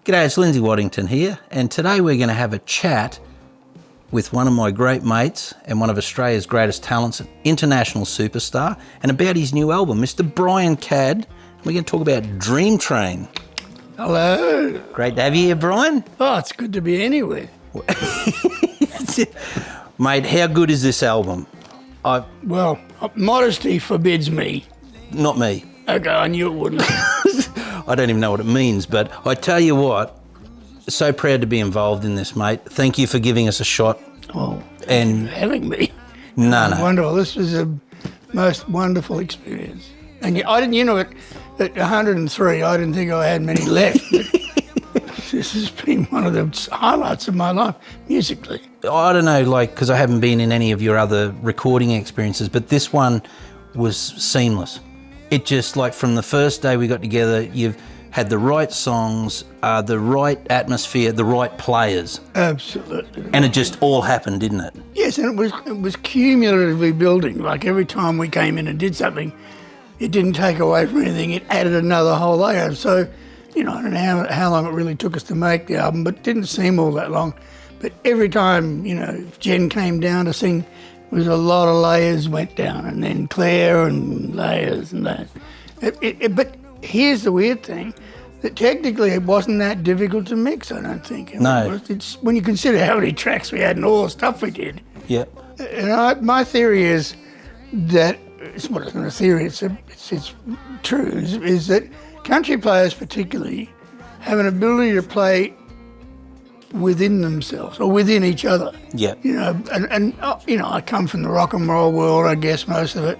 G'day, it's Lindsay Waddington here, and today we're going to have a chat with one of my great mates and one of Australia's greatest talents, an international superstar, and about his new album, Mr. BrianCadd. We're going to talk about Dream Train. Hello. Great to have you here, Brian. Oh, it's good to be anywhere. Mate, how good is this album? Well, modesty forbids me. Not me. Okay, I knew it wouldn't. I don't even know what it means, but I tell you what, so proud to be involved in this, mate. Thank you for giving us a shot. Oh, and having me. No. Wonderful. This was a most wonderful experience. And I didn't, at 103, I didn't think I had many left. This has been one of the highlights of my life, musically. I don't know, because I haven't been in any of your other recording experiences, but this one was seamless. It just, from the first day we got together, you've had the right songs, the right atmosphere, the right players. Absolutely. And it just all happened, didn't it? Yes, and it was cumulatively building. Like every time we came in and did something, it didn't take away from anything. It added another whole layer. So, I don't know how long it really took us to make the album, but it didn't seem all that long. But every time, Jen came down to sing, there was a lot of layers went down, and then Claire and layers and layers. But here's the weird thing, that technically it wasn't that difficult to mix, I don't think. No. It's when you consider how many tracks we had and all the stuff we did. Yep. And my theory is that, it's not a theory, it's true, is that country players particularly have an ability to play within themselves or within each other. Yeah. I come from the rock and roll world, I guess, most of it.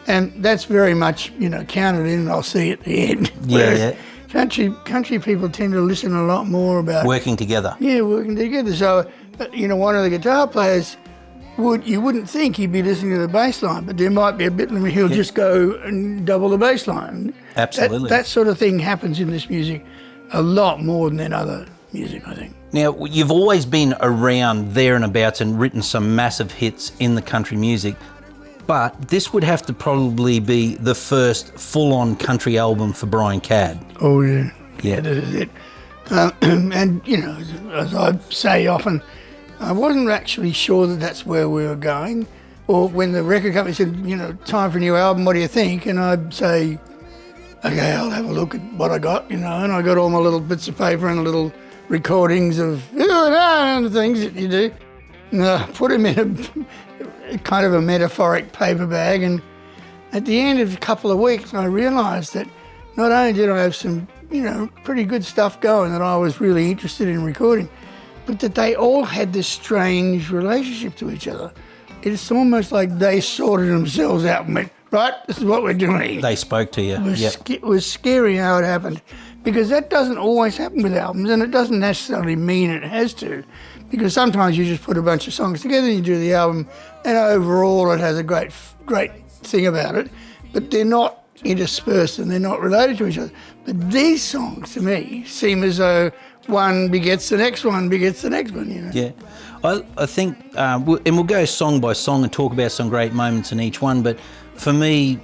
And that's very much, counted in, and I'll see at the end. Yeah. Country people tend to listen a lot more about working together. Yeah, working together. So, one of the guitar players you wouldn't think he'd be listening to the bass line, but there might be a bit where he'll just go and double the bass line. Absolutely. That sort of thing happens in this music a lot more than in other music, I think. Now, you've always been around there and abouts and written some massive hits in the country music, but this would have to probably be the first full-on country album for BrianCadd. Oh, yeah. Yeah. That is it. And, as I say often, I wasn't actually sure that that's where we were going. Or when the record company said, time for a new album, what do you think? And I'd say, okay, I'll have a look at what I got, and I got all my little bits of paper and little recordings of and things that you do. And I put them in a kind of a metaphoric paper bag, and at the end of a couple of weeks I realised that not only did I have some, pretty good stuff going that I was really interested in recording, but that they all had this strange relationship to each other. It's almost like they sorted themselves out and went, right, this is what we're doing. They spoke to you. It was scary how it happened, because that doesn't always happen with albums, and it doesn't necessarily mean it has to, because sometimes you just put a bunch of songs together and you do the album, and overall it has a great thing about it, but they're not interspersed and they're not related to each other. But these songs, to me, seem as though one begets the next one, begets the next one, Yeah. I think, and we'll go song by song and talk about some great moments in each one, but for me,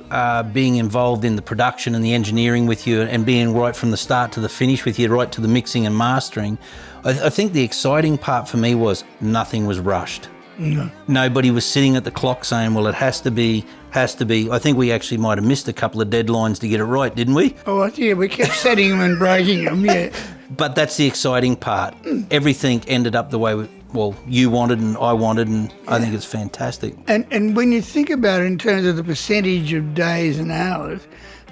being involved in the production and the engineering with you and being right from the start to the finish with you, right to the mixing and mastering, I think the exciting part for me was nothing was rushed. No. Nobody was sitting at the clock saying, well, it has to be. I think we actually might have missed a couple of deadlines to get it right, didn't we? Oh, yeah, we kept setting them and breaking them, yeah. But that's the exciting part. Everything ended up the way you wanted and I wanted, and I think it's fantastic. And when you think about it in terms of the percentage of days and hours,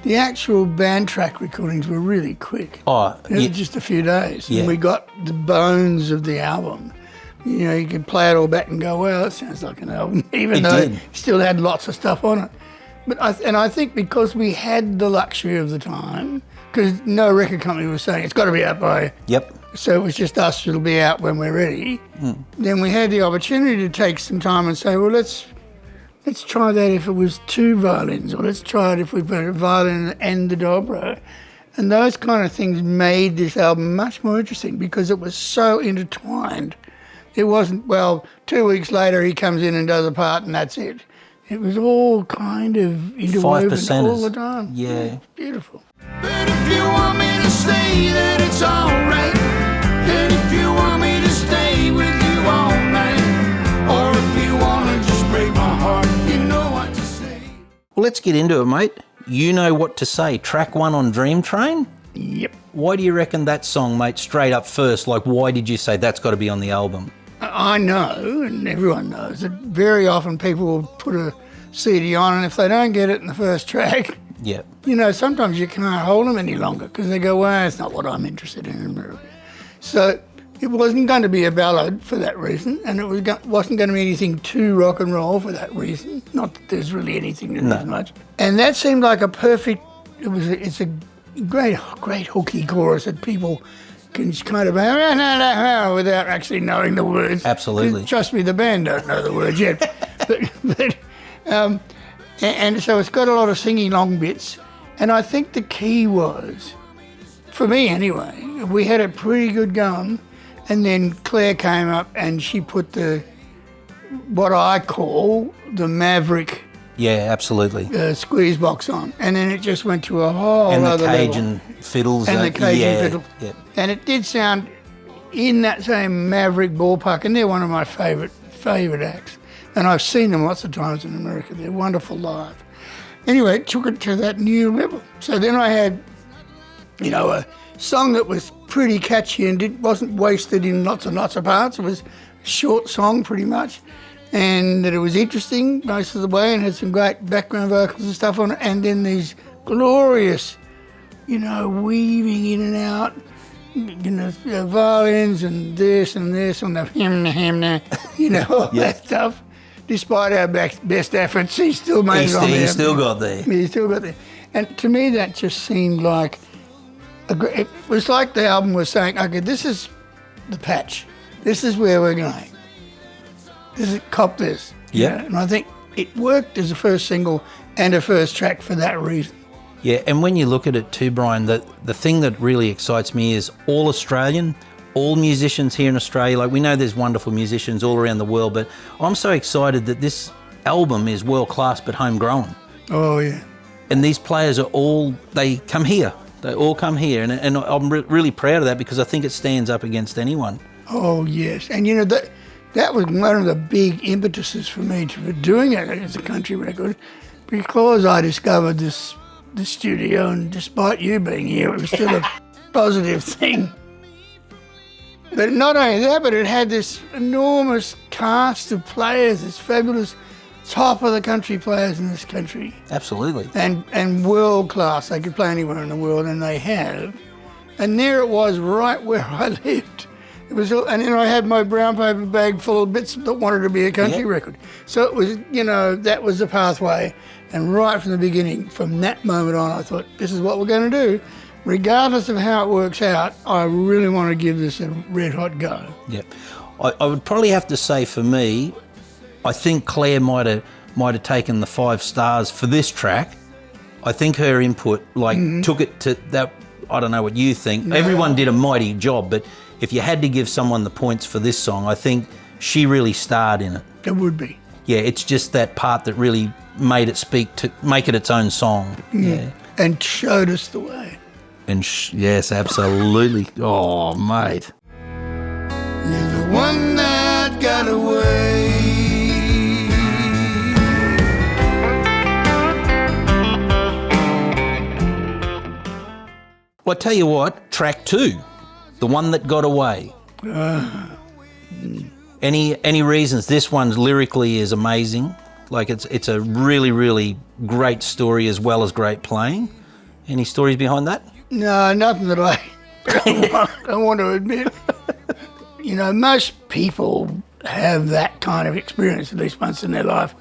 the actual band track recordings were really quick. Oh, yeah. Just a few days. Yeah. And we got the bones of the album. You could play it all back and go, well, that sounds like an album, even though it still had lots of stuff on it. But I think because we had the luxury of the time, because no record company was saying it's got to be out by... Yep. So it was just us, it'll be out when we're ready. Then we had the opportunity to take some time and say, well, let's try that if it was two violins, or let's try it if we put a violin and the dobro. And those kind of things made this album much more interesting because it was so intertwined. It wasn't, 2 weeks later he comes in and does a part and that's it. It was all kind of interwoven all the time. Yeah. Beautiful. But if you want me to say that it's all right, Well, let's get into it, mate. You Know What to Say, track 1 on Dream Train. Yep. Why do you reckon that song, mate, straight up first? Like, why did you say that's got to be on the album? I know, and everyone knows, that very often people will put a CD on, and if they don't get it in the first track, Yep. you know, sometimes you can't hold them any longer because they go, well, it's not what I'm interested in. So it wasn't going to be a ballad for that reason, and it wasn't going to be anything too rock and roll for that reason. Not that there's really anything to that much. And that seemed like a perfect, it's a great hooky chorus that people can just kind of without actually knowing the words. Absolutely. Trust me, the band don't know the words yet. And so it's got a lot of singing long bits. And I think the key was, for me anyway, we had a pretty good going, and then Claire came up and she put what I call the Maverick. Yeah, absolutely. Squeeze box on, and then it just went to a whole other level. And the Cajun fiddles. And the Cajun fiddle. Yeah. And it did sound in that same Maverick ballpark, and they're one of my favourite acts. And I've seen them lots of times in America. They're wonderful live. Anyway, it took it to that new level. So then I had, you know, a song that was pretty catchy and it wasn't wasted in lots and lots of parts. It was a short song pretty much. And that it was interesting most of the way and had some great background vocals and stuff on it. And then these glorious, you know, weaving in and out, you know, violins and this and the hymn, you know, all that stuff. Despite our best efforts, he still made it on there. He still got there. He still got there. And to me, that just seemed like, it was like the album was saying, okay, this is the patch. This is where we're going. Cop this. Yeah. And I think it worked as a first single and a first track for that reason. Yeah, and when you look at it too, Brian, the thing that really excites me is all Australian, all musicians here in Australia. Like, we know there's wonderful musicians all around the world, but I'm so excited that this album is world-class but homegrown. Oh, yeah. And these players they come here. They all come here, and I'm really proud of that because I think it stands up against anyone. Oh, yes. And, you know, that was one of the big impetuses for me for doing it as a country record, because I discovered the studio, and despite you being here, it was still a positive thing. But not only that, but it had this enormous cast of players, this fabulous top of the country players in this country. Absolutely. And world class. They could play anywhere in the world, and they have. And there it was, right where I lived. It was, and then I had my brown paper bag full of bits that wanted to be a country record. So it was, you know, that was the pathway. And right from the beginning, from that moment on, I thought, this is what we're going to do. Regardless of how it works out, I really want to give this a red hot go. Yep. I would probably have to say, for me, I think Claire might have taken the 5 stars for this track. I think her input took it to that. I don't know what you think. No. Everyone did a mighty job, but if you had to give someone the points for this song, I think she really starred in it. It would be. Yeah, it's just that part that really made it make it its own song. Yeah. And showed us the way. And yes, absolutely. Oh, mate. You're the one that got away. Well, I tell you what, track 2, the one that got away. Any reasons? This one lyrically is amazing. Like, it's a really, really great story as well as great playing. Any stories behind that? No, nothing that I don't want to admit. You know, most people have that kind of experience at least once in their life.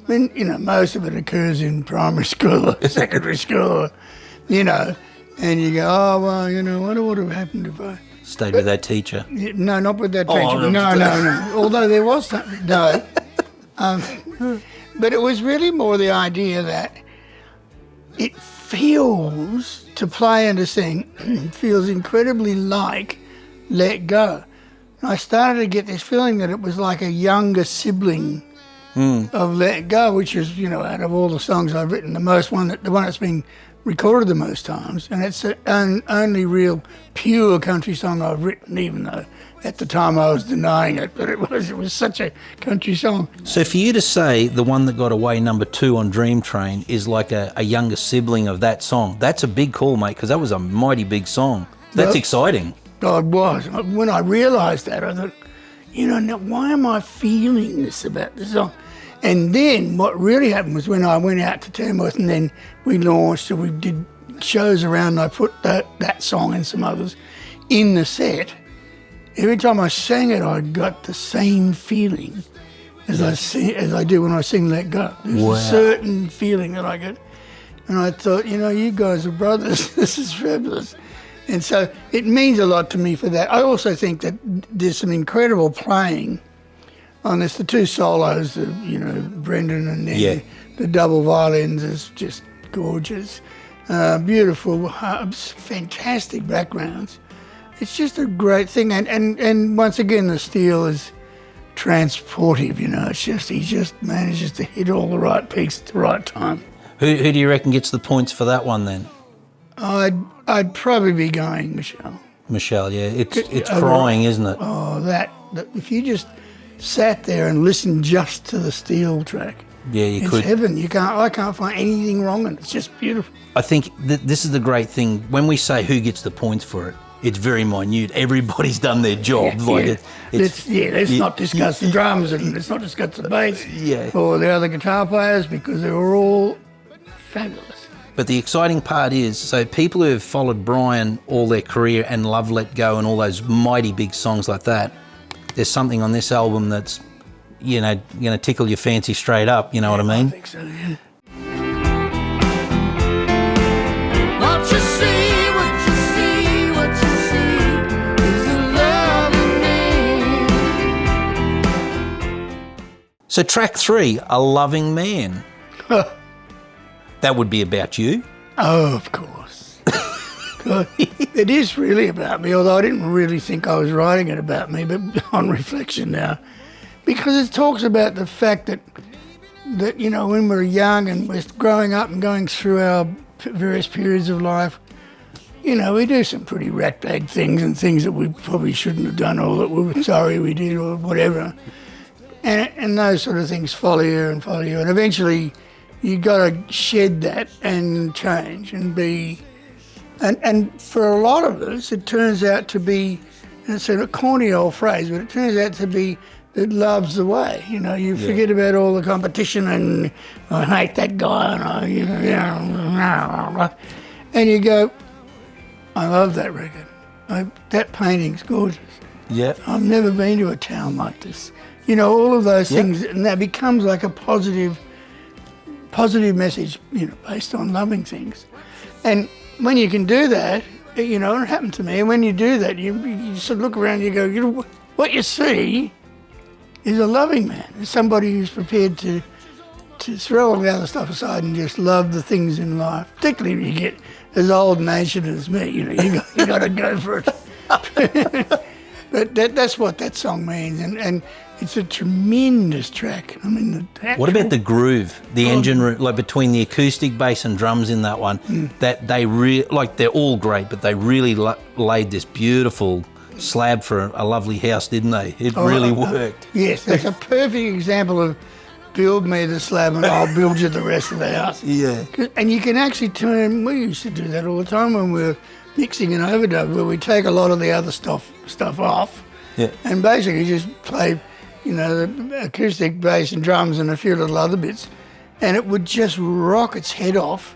I mean, you know, most of it occurs in primary school or secondary school, or, you know, and you go, oh, well, you know, I wonder what would have happened if I... Stayed with that teacher. No, not with that teacher. No. Although there was something, no. But it was really more the idea that it feels, to play and to sing, feels incredibly like Let Go. And I started to get this feeling that it was like a younger sibling of Let It Go, which is, you know, out of all the songs I've written, the one that's been recorded the most times, and it's the only real pure country song I've written, even though at the time I was denying it, but it was such a country song. So for you to say the one that got away number 2 on Dream Train is like a younger sibling of that song, that's a big call, mate, because that was a mighty big song. That's exciting. God was. When I realised that, I thought, you know, now why am I feeling this about the song? And then what really happened was when I went out to Tamworth and then we launched and we did shows around and I put that song and some others in the set. Every time I sang it, I got the same feeling as I do when I sing Let Go. There's a certain feeling that I get. And I thought, you know, you guys are brothers. This is fabulous. And so it means a lot to me for that. I also think that there's some incredible playing on this. The 2 solos, you know, Brendan and then the double violins is just gorgeous. Beautiful, fantastic backgrounds. It's just a great thing. And once again, the steel is transportive, you know. It's just, he just manages to hit all the right peaks at the right time. Who do you reckon gets the points for that one then? I'd probably be going Michelle. Michelle, yeah. It's crying, isn't it? Oh, that if you just sat there and listened just to the steel track, yeah, you could. It's heaven. I can't find anything wrong in it. It's just beautiful. I think this is the great thing. When we say who gets the points for it, it's very minute. Everybody's done their job. Let's not discuss the drums and let's not discuss the bass or the other guitar players because they were all fabulous. But the exciting part is, so people who have followed Brian all their career and love Let Go and all those mighty big songs like that, there's something on this album that's, you know, going to tickle your fancy straight up, you know what I mean? I think so, yeah. What you see, what you see, what you see is a loving man. So track 3, A Loving Man. That would be about you. Oh, of course. God, it is really about me, although I didn't really think I was writing it about me, but on reflection now. Because it talks about the fact that you know, when we're young and we're growing up and going through our various periods of life, you know, we do some pretty ratbag things and things that we probably shouldn't have done or that we were sorry we did or whatever. And those sort of things follow you. And eventually you got to shed that and change and be... And for a lot of us, it turns out to be, and it's a corny old phrase, but it turns out to be that love's the way. You know, you forget about all the competition and I hate that guy and you go, I love that record. That painting's gorgeous. Yeah. I've never been to a town like this. You know, all of those things, and that becomes like a positive message, you know, based on loving things. And when you can do that, you know, it happened to me, and when you do that, you sort of look around and you go, you know, what you see is a loving man. It's somebody who's prepared to throw all the other stuff aside and just love the things in life, particularly when you get as old and ancient as me, you know, you got to go for it. But that's what that song means, and it's a tremendous track. I mean, what about the groove, the engine room, like between the acoustic bass and drums in that one? That they they're all great, but they really laid this beautiful slab for a lovely house, didn't they? It really worked. Yes, that's a perfect example of build me the slab and I'll build you the rest of the house. Yeah. And you can actually turn. We used to do that all the time when we were mixing an overdub, where we take a lot of the other stuff off, and basically just play, you know, the acoustic bass and drums and a few little other bits, and it would just rock its head off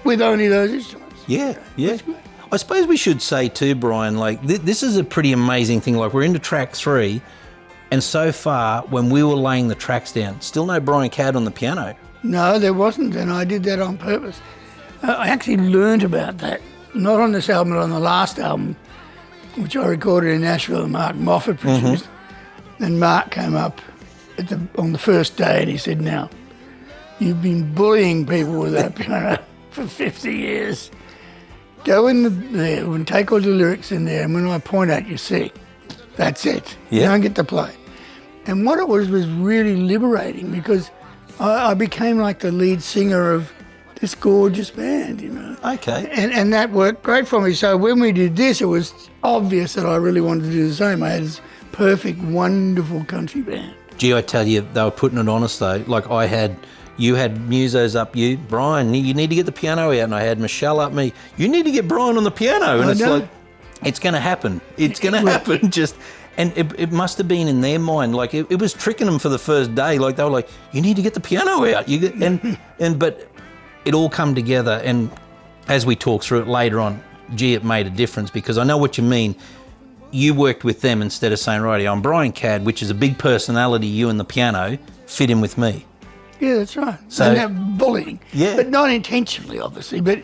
with only those instruments. Yeah. I suppose we should say too, Brian, like this is a pretty amazing thing. Like we're into track 3, and so far when we were laying the tracks down, still no BrianCadd on the piano. No, there wasn't, and I did that on purpose. I actually learned about that. Not on this album, but on the last album, which I recorded in Nashville and Mark Moffat produced. And Mark came up on the first day and he said, now, you've been bullying people with that piano for 50 years. Go in there and take all the lyrics in there, and when I point out, you see. That's it. You don't get to play. And what it was really liberating, because I became like the lead singer of this gorgeous band, you know. Okay. And that worked great for me. So when we did this, it was obvious that I really wanted to do the same. I had this perfect, wonderful country band. Gee, I tell you, they were putting it on us though. Like you had musos up you, Brian, you need to get the piano out, and I had Michelle up me, you need to get Brian on the piano. And it's like, it's going to happen. It's going to happen. And it must have been in their mind, like it was tricking them for the first day. Like they were like, you need to get the piano out. But it all come together. And as we talk through it later on, gee, it made a difference, because I know what you mean. You worked with them instead of saying, righty, I'm BrianCadd, which is a big personality, you and the piano, fit in with me. Yeah, that's right. So, and that bullying. Yeah. But not intentionally, obviously. But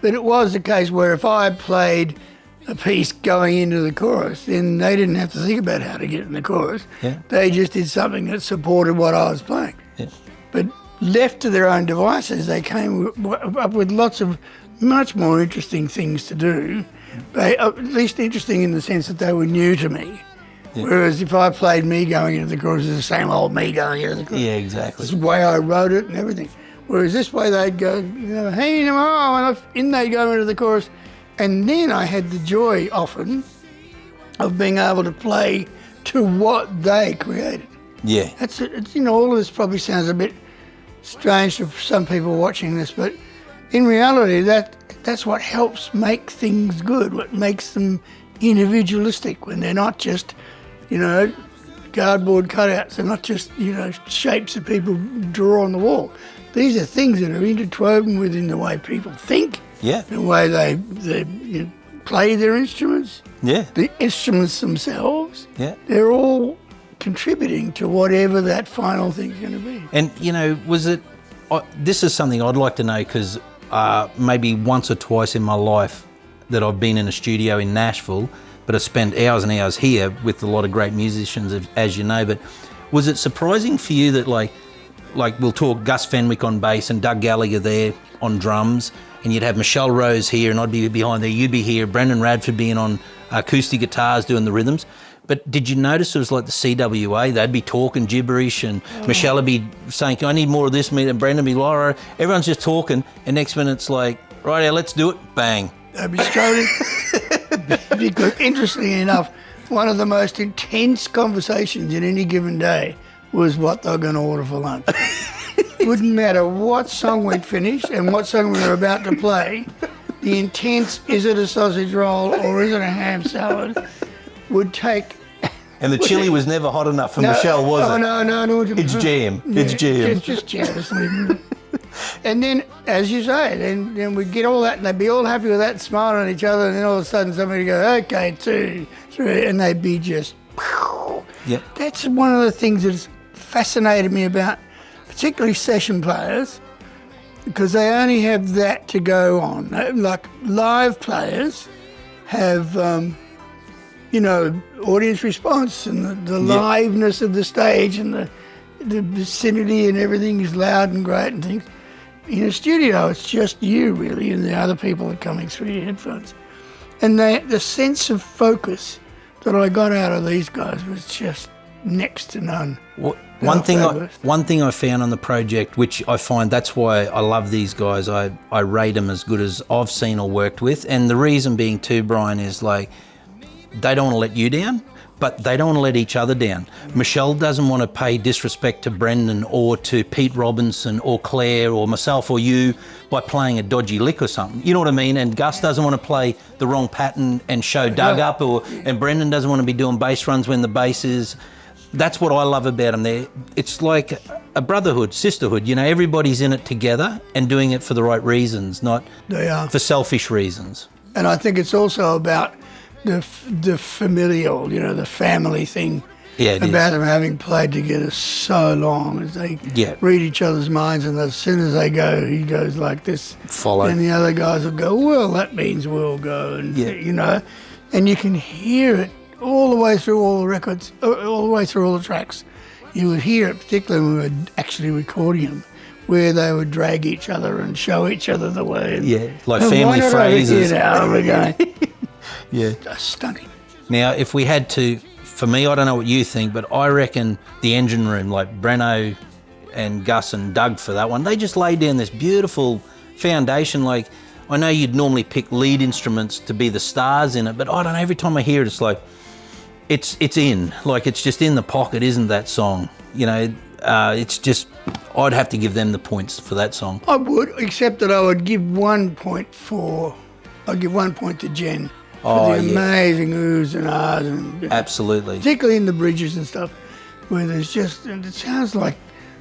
it was the case where if I played a piece going into the chorus, then they didn't have to think about how to get in the chorus. Yeah. They just did something that supported what I was playing. Yeah. But left to their own devices, they came up with lots of much more interesting things to do. They, at least interesting in the sense that they were new to me. Yeah. Whereas if I played me going into the chorus, it's the same old me going into the chorus. Yeah, exactly. It's the way I wrote it and everything. Whereas this way they'd go, you know, hey, and in they'd go into the chorus. And then I had the joy often of being able to play to what they created. Yeah. It's, you know, all of this probably sounds a bit strange to some people watching this, but in reality, that's what helps make things good, what makes them individualistic, when they're not just, you know, cardboard cutouts. They're not just, you know, shapes that people draw on the wall. These are things that are interwoven within the way people think, yeah, the way they you know, play their instruments, yeah, the instruments themselves. Yeah, they're all contributing to whatever that final thing's going to be. And, you know, was it, this is something I'd like to know, because maybe once or twice in my life that I've been in a studio in Nashville, but I've spent hours and hours here with a lot of great musicians, as you know, but was it surprising for you that like we'll talk Gus Fenwick on bass and Doug Gallagher there on drums, and you'd have Michelle Rose here and I'd be behind there, you'd be here, Brendan Radford being on acoustic guitars doing the rhythms. But did you notice it was like the CWA? They'd be talking gibberish, and Michelle would be saying, I need more of this, and Brendan would be like, everyone's just talking, and next minute it's like, right, let's do it, bang. They'd be straight in. Because interestingly enough, one of the most intense conversations in any given day was what they were going to order for lunch. Wouldn't matter what song we'd finished and what song we were about to play, the intense, is it a sausage roll or is it a ham salad, would take. And the chili was never hot enough for Michelle, was it? No. It's jam. Yeah, it's jam. It's just jam. And then, as you say, then we'd get all that, and they'd be all happy with that, and smiling at each other, and then all of a sudden somebody would go, okay, 2, 3, and they'd be just, Yep. That's one of the things that's fascinated me about particularly session players, because they only have that to go on. Like live players have, you know, audience response and the liveness of the stage and the vicinity and everything is loud and great and things. In a studio, it's just you really and the other people are coming through your headphones. And the sense of focus that I got out of these guys was just next to none. One thing I found on the project, which I find that's why I love these guys, I rate them as good as I've seen or worked with. And the reason being too, Brian, is like, they don't want to let you down, but they don't want to let each other down. Michelle doesn't want to pay disrespect to Brendan or to Pete Robinson or Claire or myself or you by playing a dodgy lick or something. You know what I mean? And Gus doesn't want to play the wrong pattern and show Doug up, and Brendan doesn't want to be doing bass runs when the bass is. That's what I love about them. It's like a brotherhood, sisterhood. You know, everybody's in it together and doing it for the right reasons, not for selfish reasons. And I think it's also about the familial, you know, the family thing. Yeah, it about is. them having played together so long, as they read each other's minds, and as soon as they go, he goes like this. Follow. And the other guys will go, well, that means we'll go, and you know, and you can hear it all the way through all the records, all the way through all the tracks. You would hear it, particularly when we were actually recording them, where they would drag each other and show each other the way. And, like family phrases. Now we're going. Yeah. Stunning. Now, if we had to for me, I don't know what you think, but I reckon the engine room, like Breno and Gus and Doug for that one, they just laid down this beautiful foundation. Like, I know you'd normally pick lead instruments to be the stars in it, but I don't know, every time I hear it, it's like, it's in, like it's just in the pocket, isn't that song? You know, it's just, I'd have to give them the points for that song. I would, except that I would give 1 point I'd give 1 point to Jen for the amazing oohs and ahs. And, absolutely. Particularly in the bridges and stuff, where there's just, and it sounds like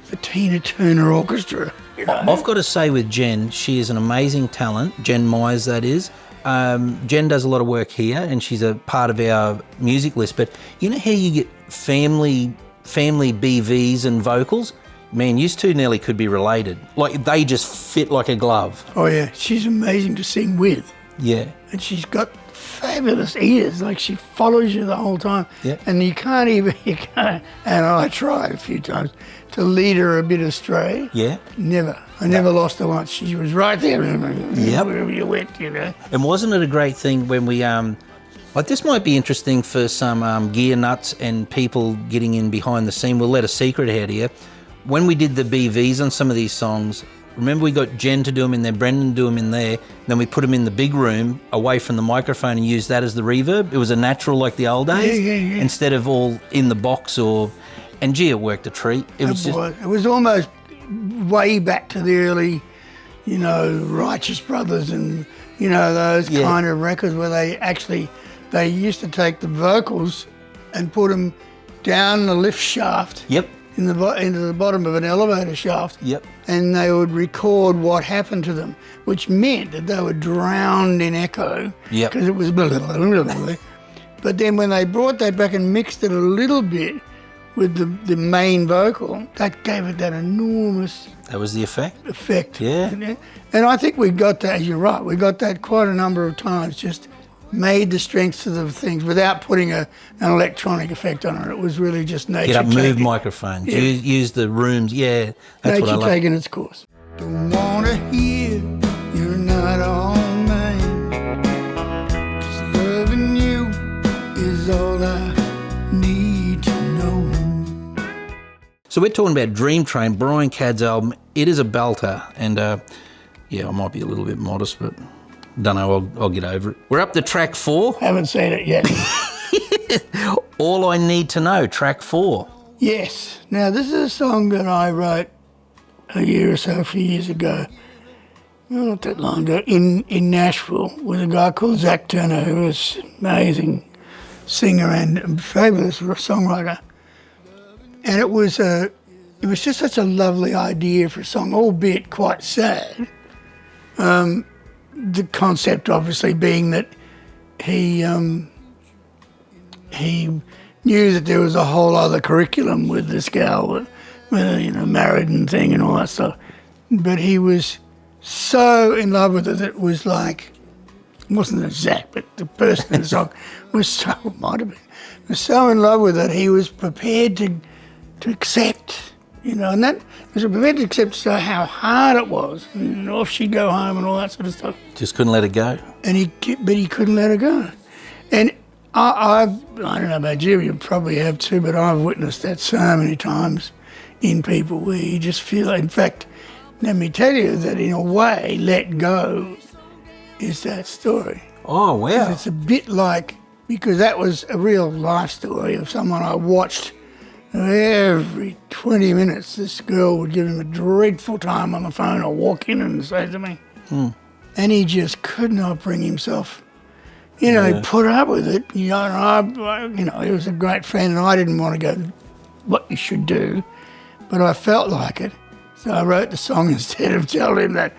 the Tina Turner Orchestra. You know? I've got to say with Jen, she is an amazing talent. Jen Myers, that is. Jen does a lot of work here, and she's a part of our music list. But you know how you get family BVs and vocals? Man, you two nearly could be related. Like, they just fit like a glove. Oh yeah, she's amazing to sing with. Yeah. And she's got fabulous ears. Like, she follows you the whole time. Yeah. And you can't, and I tried a few times to lead her a bit astray. Yeah. I never lost her once. She was right there. Yep. Wherever you went, you know. And wasn't it a great thing when we, like, this might be interesting for some gear nuts and people getting in behind the scene. We'll let a secret out here. When we did the BVs on some of these songs, remember we got Jen to do them in there, Brendan to do them in there, then we put them in the big room away from the microphone and used that as the reverb. It was a natural like the old days, Yeah. instead of all in the box and gee, it worked a treat. It was almost way back to the early, you know, Righteous Brothers and, you know, those kind of records where they used to take the vocals and put them down the lift shaft. Yep. Into the bottom of an elevator shaft. Yep. And they would record what happened to them, which meant that they were drowned in echo. Yep. Because it was blah, blah, blah, blah, blah. But then when they brought that back and mixed it a little bit with the main vocal, that gave it that enormous That was the effect. Yeah. And I think we got that, you're right, we got that quite a number of times, just made the strengths of the things without putting an electronic effect on it. It was really just nature. Get up, move microphones, use the rooms. Yeah, that's nature what I love. taking its course. Don't want to hear you're not all mine. 'Cause loving you is all I need to know. So we're talking about Dream Train, BrianCadd's album. It is a belter, and yeah, I might be a little bit modest, but don't know, I'll get over it. We're up to track 4. Haven't seen it yet. All I Need to Know, track 4. Yes. Now, this is a song that I wrote a year or so, a few years ago, not that long ago, in Nashville with a guy called Zach Turner, who was an amazing singer and a fabulous songwriter. And it was just such a lovely idea for a song, albeit quite sad. The concept, obviously, being that he knew that there was a whole other curriculum with this gal, with you know, married and thing and all that stuff. But he was so in love with her that it was like, it wasn't exact, but the person in the song was so, might have been, was so in love with it, he was prepared to accept. You know, and that was prepared to accept how hard it was, and off she'd go home and all that sort of stuff. Just couldn't let it go. And he couldn't let her go. And I don't know about you, you probably have too, but I've witnessed that so many times in people where you just feel, in fact, let me tell you that in a way, Let Go is that story. Oh, wow. It's a bit like, because that was a real life story of someone I watched. Every 20 minutes, this girl would give him a dreadful time on the phone or walk in and say to me. And he just could not bring himself. You know, he put up with it. You know, he was a great friend, and I didn't want to go, what you should do. But I felt like it. So I wrote the song instead of telling him that.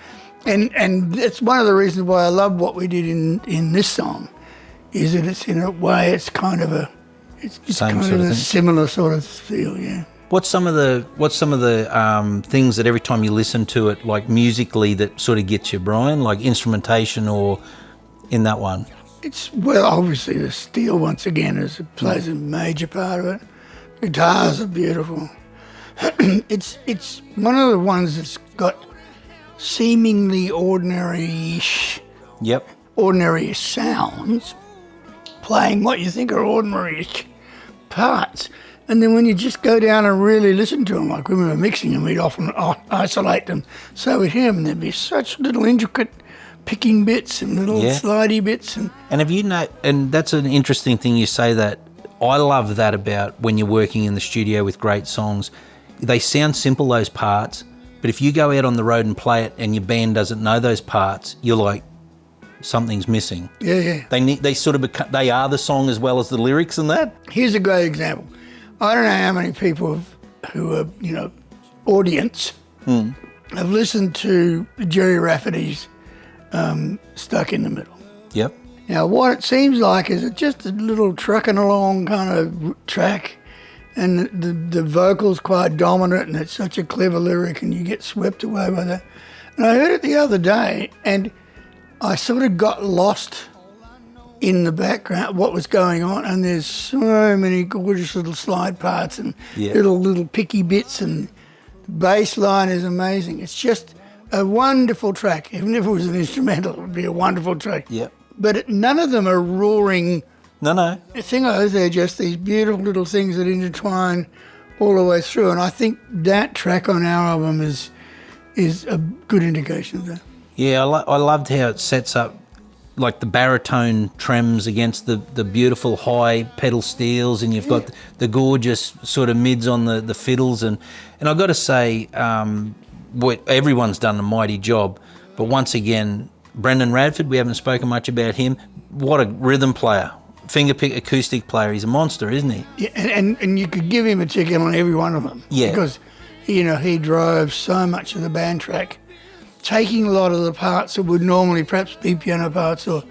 And that's one of the reasons why I love what we did in this song, is that it's, in a way, it's kind of a... It's Same kind sort of of a thing. similar sort of feel, yeah. What's some of the things that every time you listen to it, like musically, that sort of gets you, Brian? Like instrumentation or in that one? Well, obviously the steel once again plays a major part of it. Guitars are beautiful. It's one of the ones that's got seemingly ordinary-ish sounds, playing what you think are ordinary-ish, parts. And then when you just go down and really listen to them, like when we were mixing them, we'd often isolate them. So with him, there'd be such little intricate picking bits and little slidey bits. And have you know? And that's an interesting thing you say that. I love that about when you're working in the studio with great songs. They sound simple, those parts, but if you go out on the road and play it and your band doesn't know those parts, you're like, something's missing. Yeah. They sort of they are the song as well as the lyrics and that. Here's a great example. I don't know how many people who are, audience have listened to Jerry Rafferty's Stuck in the Middle. Yep. Now, what it seems like is it's just a little trucking along kind of track, and the vocal's quite dominant, and it's such a clever lyric, and you get swept away by that. And I heard it the other day, and I sort of got lost in the background, what was going on, and there's so many gorgeous little slide parts and little picky bits, and the bass line is amazing. It's just a wonderful track. Even if it was an instrumental, it would be a wonderful track. Yep. But none of them are roaring No. thingos. They're just these beautiful little things that intertwine all the way through. And I think that track on our album is a good indication of that. Yeah, I loved how it sets up like the baritone trems against the beautiful high pedal steels, and you've got the gorgeous sort of mids on the fiddles. And I've got to say, everyone's done a mighty job. But once again, Brendan Radford, we haven't spoken much about him. What a rhythm player. Fingerpick acoustic player. He's a monster, isn't he? Yeah, and you could give him a ticket on every one of them. Yeah. Because, he drove so much of the band track, taking a lot of the parts that would normally perhaps be piano parts or,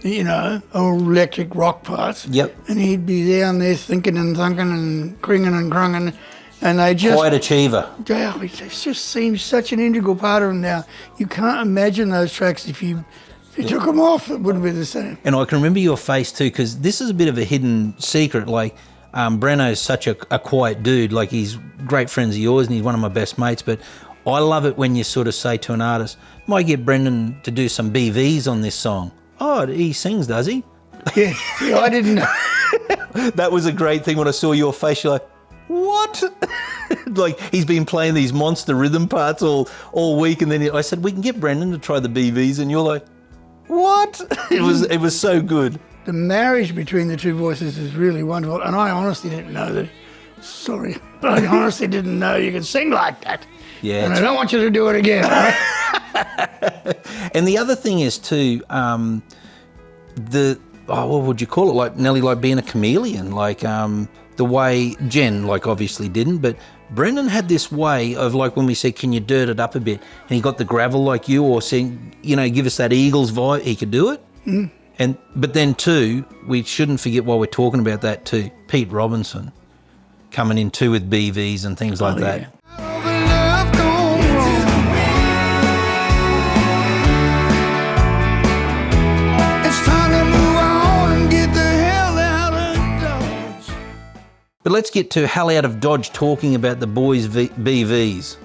or electric rock parts. Yep. And he'd be down there thinking and thunking and cringing and crunging. And they just... Quite achiever. Yeah, it just seems such an integral part of them now. You can't imagine those tracks if you took them off, it wouldn't be the same. And I can remember your face too, because this is a bit of a hidden secret. Like, Breno's such a quiet dude. Like, he's great friends of yours and he's one of my best mates. But I love it when you sort of say to an artist, might get Brendan to do some BVs on this song. Oh, he sings, does he? Yeah, I didn't know. That was a great thing when I saw your face. You're like, what? Like, he's been playing these monster rhythm parts all week, and then I said, we can get Brendan to try the BVs, and you're like, what? It was so good. The marriage between the two voices is really wonderful, and I honestly didn't know that. Sorry, but I honestly didn't know you could sing like that. Yeah. And I don't want you to do it again. Right? And the other thing is too, what would you call it? Like nearly like being a chameleon. Like the way Jen obviously didn't, but Brendan had this way of like when we said, can you dirt it up a bit? And he got the gravel like you, or saying, give us that Eagles vibe. He could do it. Mm. But then too, we shouldn't forget while we're talking about that too, Pete Robinson coming in too with BVs and things like that. Yeah. But let's get to hell out of Dodge talking about the boys' BVs.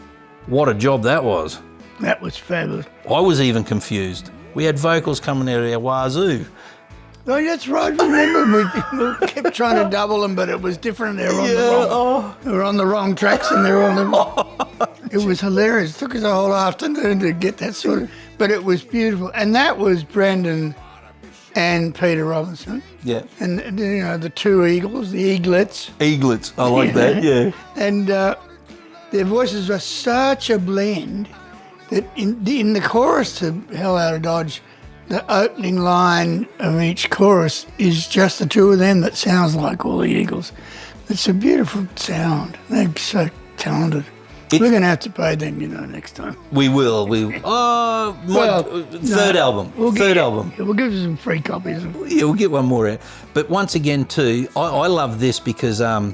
What a job that was. That was fabulous. I was even confused. We had vocals coming out of our wazoo. Oh, that's right. Remember, we kept trying to double them, but it was different. They were on the wrong tracks, and they were on the. It was hilarious. It took us a whole afternoon to get that sort of, but it was beautiful. And that was Brendan and Peter Robinson. Yeah. And the two eagles, the eaglets. Eaglets. I like that. Yeah. And their voices were such a blend that in the chorus to Hell Out of Dodge, the opening line of each chorus is just the two of them that sounds like all the Eagles. It's a beautiful sound. They're so talented. We're going to have to pay them, next time. We will. Third album. Third album. We'll give you some free copies. Yeah, we'll get one more out. But once again, too, I love this because, I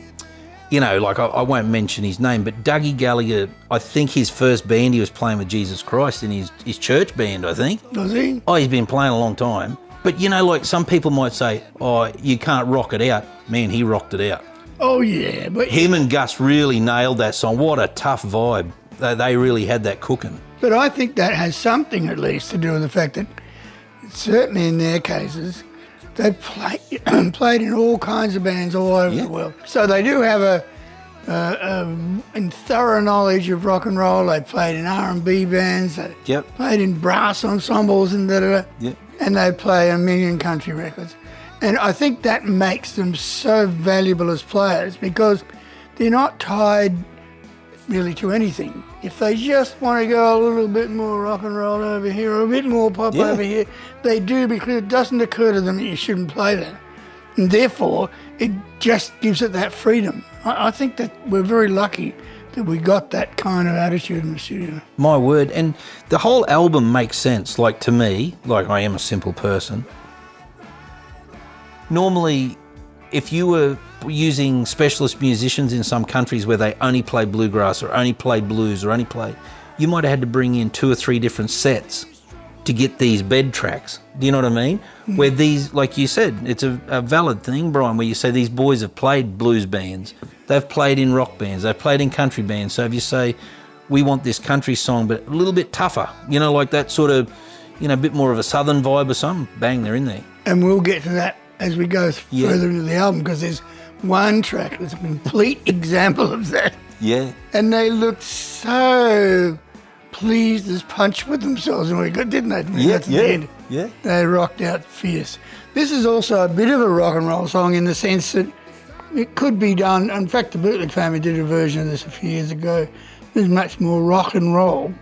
won't mention his name, but Dougie Gallagher, I think his first band he was playing with Jesus Christ in his church band, I think. Was he? Oh, he's been playing a long time. But, some people might say, oh, you can't rock it out. Man, he rocked it out. Oh, yeah. But him and Gus really nailed that song. What a tough vibe. They really had that cooking. But I think that has something at least to do with the fact that, certainly in their cases, They've played in all kinds of bands all over the world. So they do have a thorough knowledge of rock and roll. They played in R&B bands. They played in brass ensembles and and they play a million country records. And I think that makes them so valuable as players because they're not tied really to anything. If they just want to go a little bit more rock and roll over here or a bit more pop over here, they do, because it doesn't occur to them that you shouldn't play that. And therefore, it just gives it that freedom. I think that we're very lucky that we got that kind of attitude in the studio. My word. And the whole album makes sense, like to me, like I am a simple person. Normally, if you were using specialist musicians in some countries where they only play bluegrass or only play blues or only play, you might have had to bring in 2 or 3 different sets to get these bed tracks. Do you know what I mean? Where these, like you said, it's a valid thing, Brian, where you say these boys have played blues bands, they've played in rock bands, they've played in country bands. So if you say, we want this country song, but a little bit tougher, you know, like that sort of, you know, a bit more of a southern vibe or something, bang, they're in there. And we'll get to that as we go further into the album, because there's one track that's a complete example of that. Yeah. And they looked so pleased as punch with themselves when we got, didn't they? Yeah. They rocked out fierce. This is also a bit of a rock and roll song in the sense that it could be done. In fact, the Bootleg family did a version of this a few years ago. There's much more rock and roll,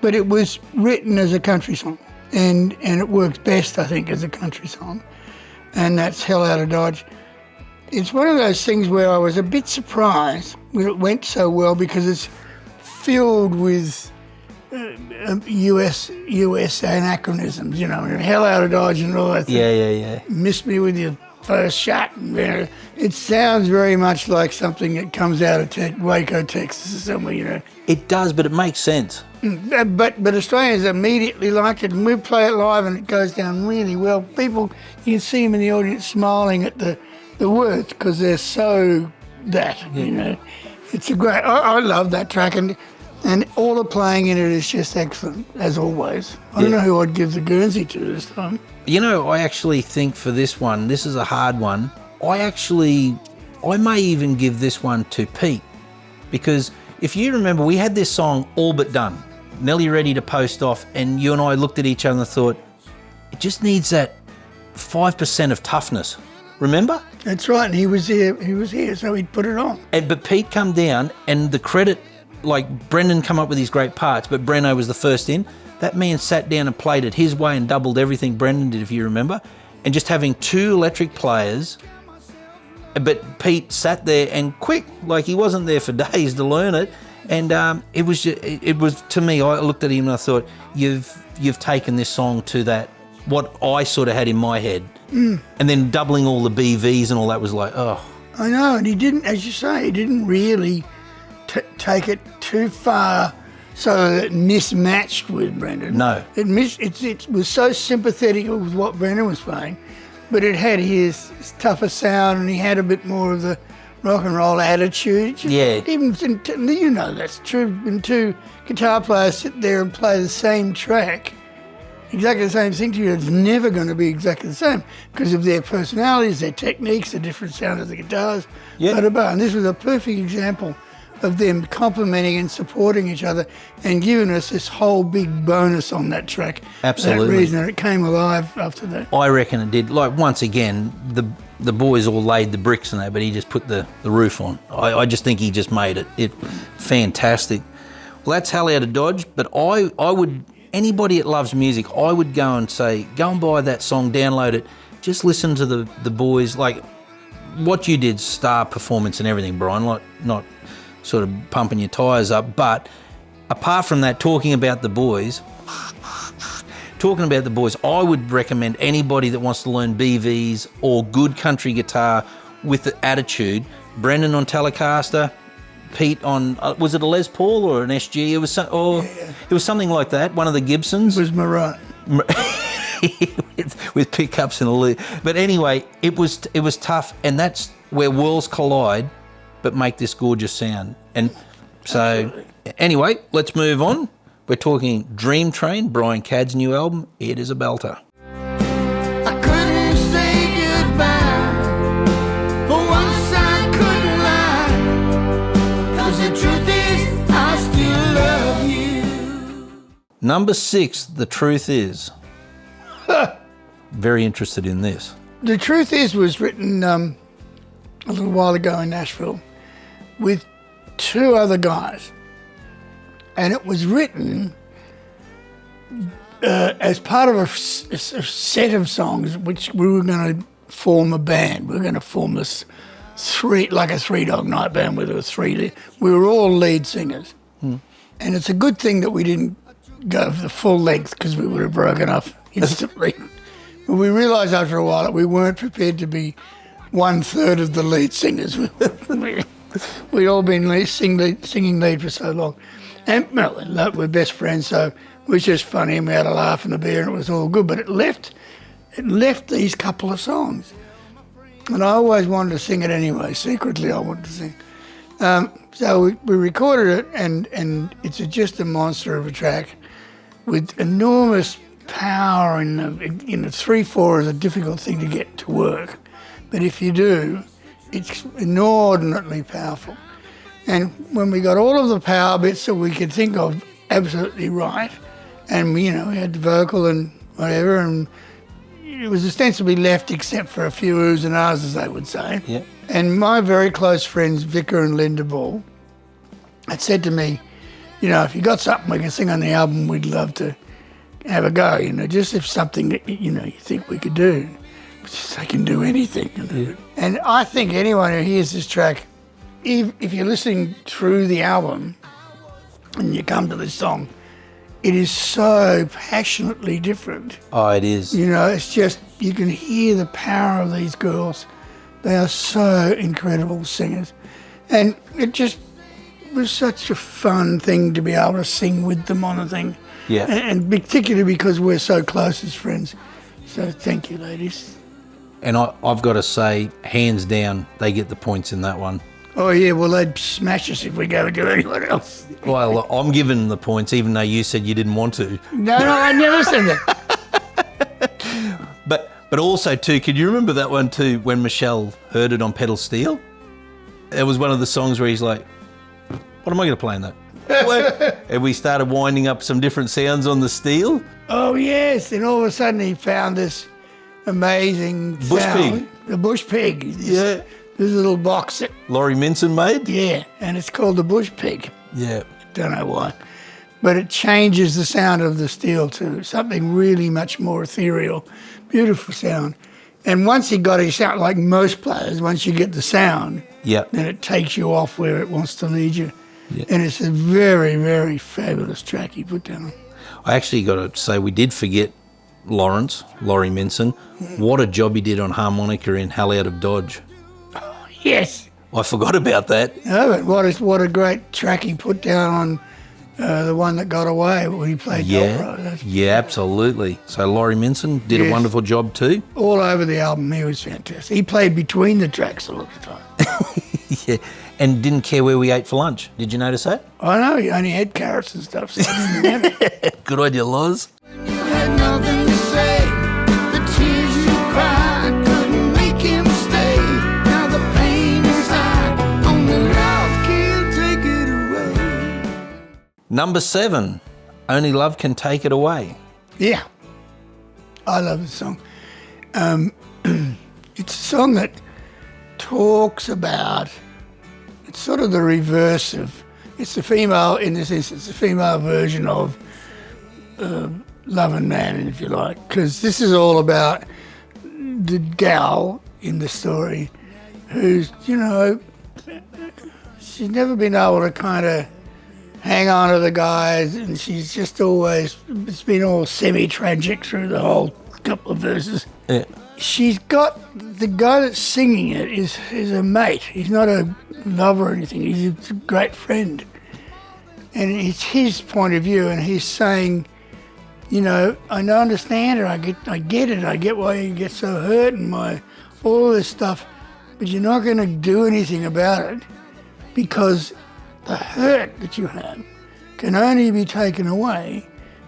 but it was written as a country song, and it works best, I think, as a country song. And that's Hell Outta Dodge. It's one of those things where I was a bit surprised when it went so well, because it's filled with US anachronisms, you know, Hell Outta Dodge and all that. Yeah. Miss me with your first shot. It sounds very much like something that comes out of Waco, Texas or somewhere, you know. It does, but it makes sense. But Australians immediately liked it, and we play it live and it goes down really well. People, you can see them in the audience smiling at the words because they're so you know. It's a great, I love that track, and all the playing in it is just excellent, as always. I don't know who I'd give the Guernsey to this time. You know, I actually think for this one, this is a hard one. I may even give this one to Pete, because if you remember, we had this song all but done, nearly ready to post off, and you and I looked at each other and thought, it just needs that 5% of toughness. Remember? That's right, and he was here, so he'd put it on. But Pete come down, and the credit, like Brendan come up with these great parts, but Breno was the first in. That man sat down and played it his way and doubled everything Brendan did, if you remember. And just having 2 electric players, but Pete sat there and quick, like he wasn't there for days to learn it. And it was to me, I looked at him and I thought, you've taken this song to that, what I sort of had in my head. And then doubling all the BVs and all that was like, oh. I know, and he didn't, as you say, he didn't really take it too far so that it mismatched with Brendan. No. It was so sympathetic with what Brendan was playing, but it had his tougher sound, and he had a bit more of the rock and roll attitude. Even, you know that's true, when 2 guitar players sit there and play the same track, exactly the same thing to you, it's never going to be exactly the same because of their personalities, their techniques, the different sound of the guitars, and this was a perfect example of them complementing and supporting each other and giving us this whole big bonus on that track. Absolutely. For that reason, and it came alive after that. I reckon it did. Like, once again, the boys all laid the bricks and that, but he just put the roof on. I just think he just made it fantastic. Well, that's Hell Outta Dodge, but I would, anybody that loves music, I would go and say, go and buy that song, download it, just listen to the boys, like what you did, star performance and everything, Brian, like not sort of pumping your tyres up, but apart from that, talking about the boys, I would recommend anybody that wants to learn BVs or good country guitar with the attitude, Brendan on Telecaster, Pete on, was it a Les Paul or an SG? It was something like that, one of the Gibsons. It was Marat. with pickups and all. But anyway, it was tough, and that's where worlds collide but make this gorgeous sound. And so, anyway, let's move on. We're talking Dream Train, BrianCadd's new album. It is a belter. I couldn't say Number 6, The Truth Is. Very interested in this. The Truth Is was written a little while ago in Nashville with 2 other guys. And it was written as part of a set of songs which we were going to form a band. We were going to form this like a 3-dog night band where there were 3. We were all lead singers. And it's a good thing that we didn't go for the full length because we would have broken up instantly. But we realised after a while that we weren't prepared to be 1/3 of the lead singers. We'd all been singing lead for so long. And well, we're best friends, so it was just funny and we had a laugh and a beer and it was all good. But it left these couple of songs. And I always wanted to sing it anyway. Secretly, I wanted to sing. So we recorded it, and it's just a monster of a track with enormous power. And 3/4 is a difficult thing to get to work, but if you do, it's inordinately powerful. And when we got all of the power bits that we could think of absolutely right, and we had the vocal and whatever, and it was ostensibly left except for a few oohs and ahs, as they would say. Yeah. And my very close friends, Vicar and Linda Ball, had said to me, if you got something we can sing on the album, we'd love to have a go, just if something that, you think we could do. They can do anything. Yeah. And I think anyone who hears this track, if you're listening through the album and you come to this song, it is so passionately different. Oh, it is. It's just, you can hear the power of these girls. They are so incredible singers. And it just was such a fun thing to be able to sing with them on a thing. Yeah. And particularly because we're so close as friends. So thank you, ladies. And I've got to say, hands down, they get the points in that one. Oh, yeah, well, they'd smash us if we go to anyone else. Well, I'm giving them the points, even though you said you didn't want to. No, I never said that. But also, too, can you remember that one, too, when Michelle heard it on pedal steel? It was one of the songs where he's like, what am I going to play in that? And we started winding up some different sounds on the steel. Oh, yes, and all of a sudden he found this amazing Bush sound. pig. The bush pig. Yeah. This little box that, Laurie Minson made? yeah, and it's called the bush pig. Yeah. Don't know why. But it changes the sound of the steel to something really much more ethereal. Beautiful sound. And once he got his sound, like most players, once you get the sound, Yeah. then it takes you off where it wants to lead you. Yeah. And it's a very, very fabulous track he put down. I actually got to say, we did forget Laurie Minson. What a job he did on harmonica in Hell Out of Dodge. Yes. I forgot about that. No, but what a great track he put down on the one that got away when he played Dobro. Yeah, absolutely. So Laurie Minson did a Yes. wonderful job too. All over the album, he was fantastic. He played between the tracks a lot of the time. Yeah, and didn't care where we ate for lunch. Did you notice that? I know, he only had carrots and stuff, so I didn't have it. Good idea, Loz. You had nothing to say. The tears you cried couldn't make him stay. Now the pain inside, only love can take it away. Number 7, Only Love Can Take It Away. Yeah, I love this song. It's a song that talks about, it's sort of the reverse of, it's the female, in this instance, the female version of Love and Man, if you like, because this is all about the gal in the story who's, she's never been able to kind of hang on to the guys, and she's just always, it's been all semi-tragic through the whole couple of verses. Yeah. She's got, the guy that's singing it is a mate. He's not a lover or anything. He's a great friend. And it's his point of view, and he's saying, I understand her. I get it. I get why you get so hurt and all this stuff, but you're not going to do anything about it because the hurt that you have can only be taken away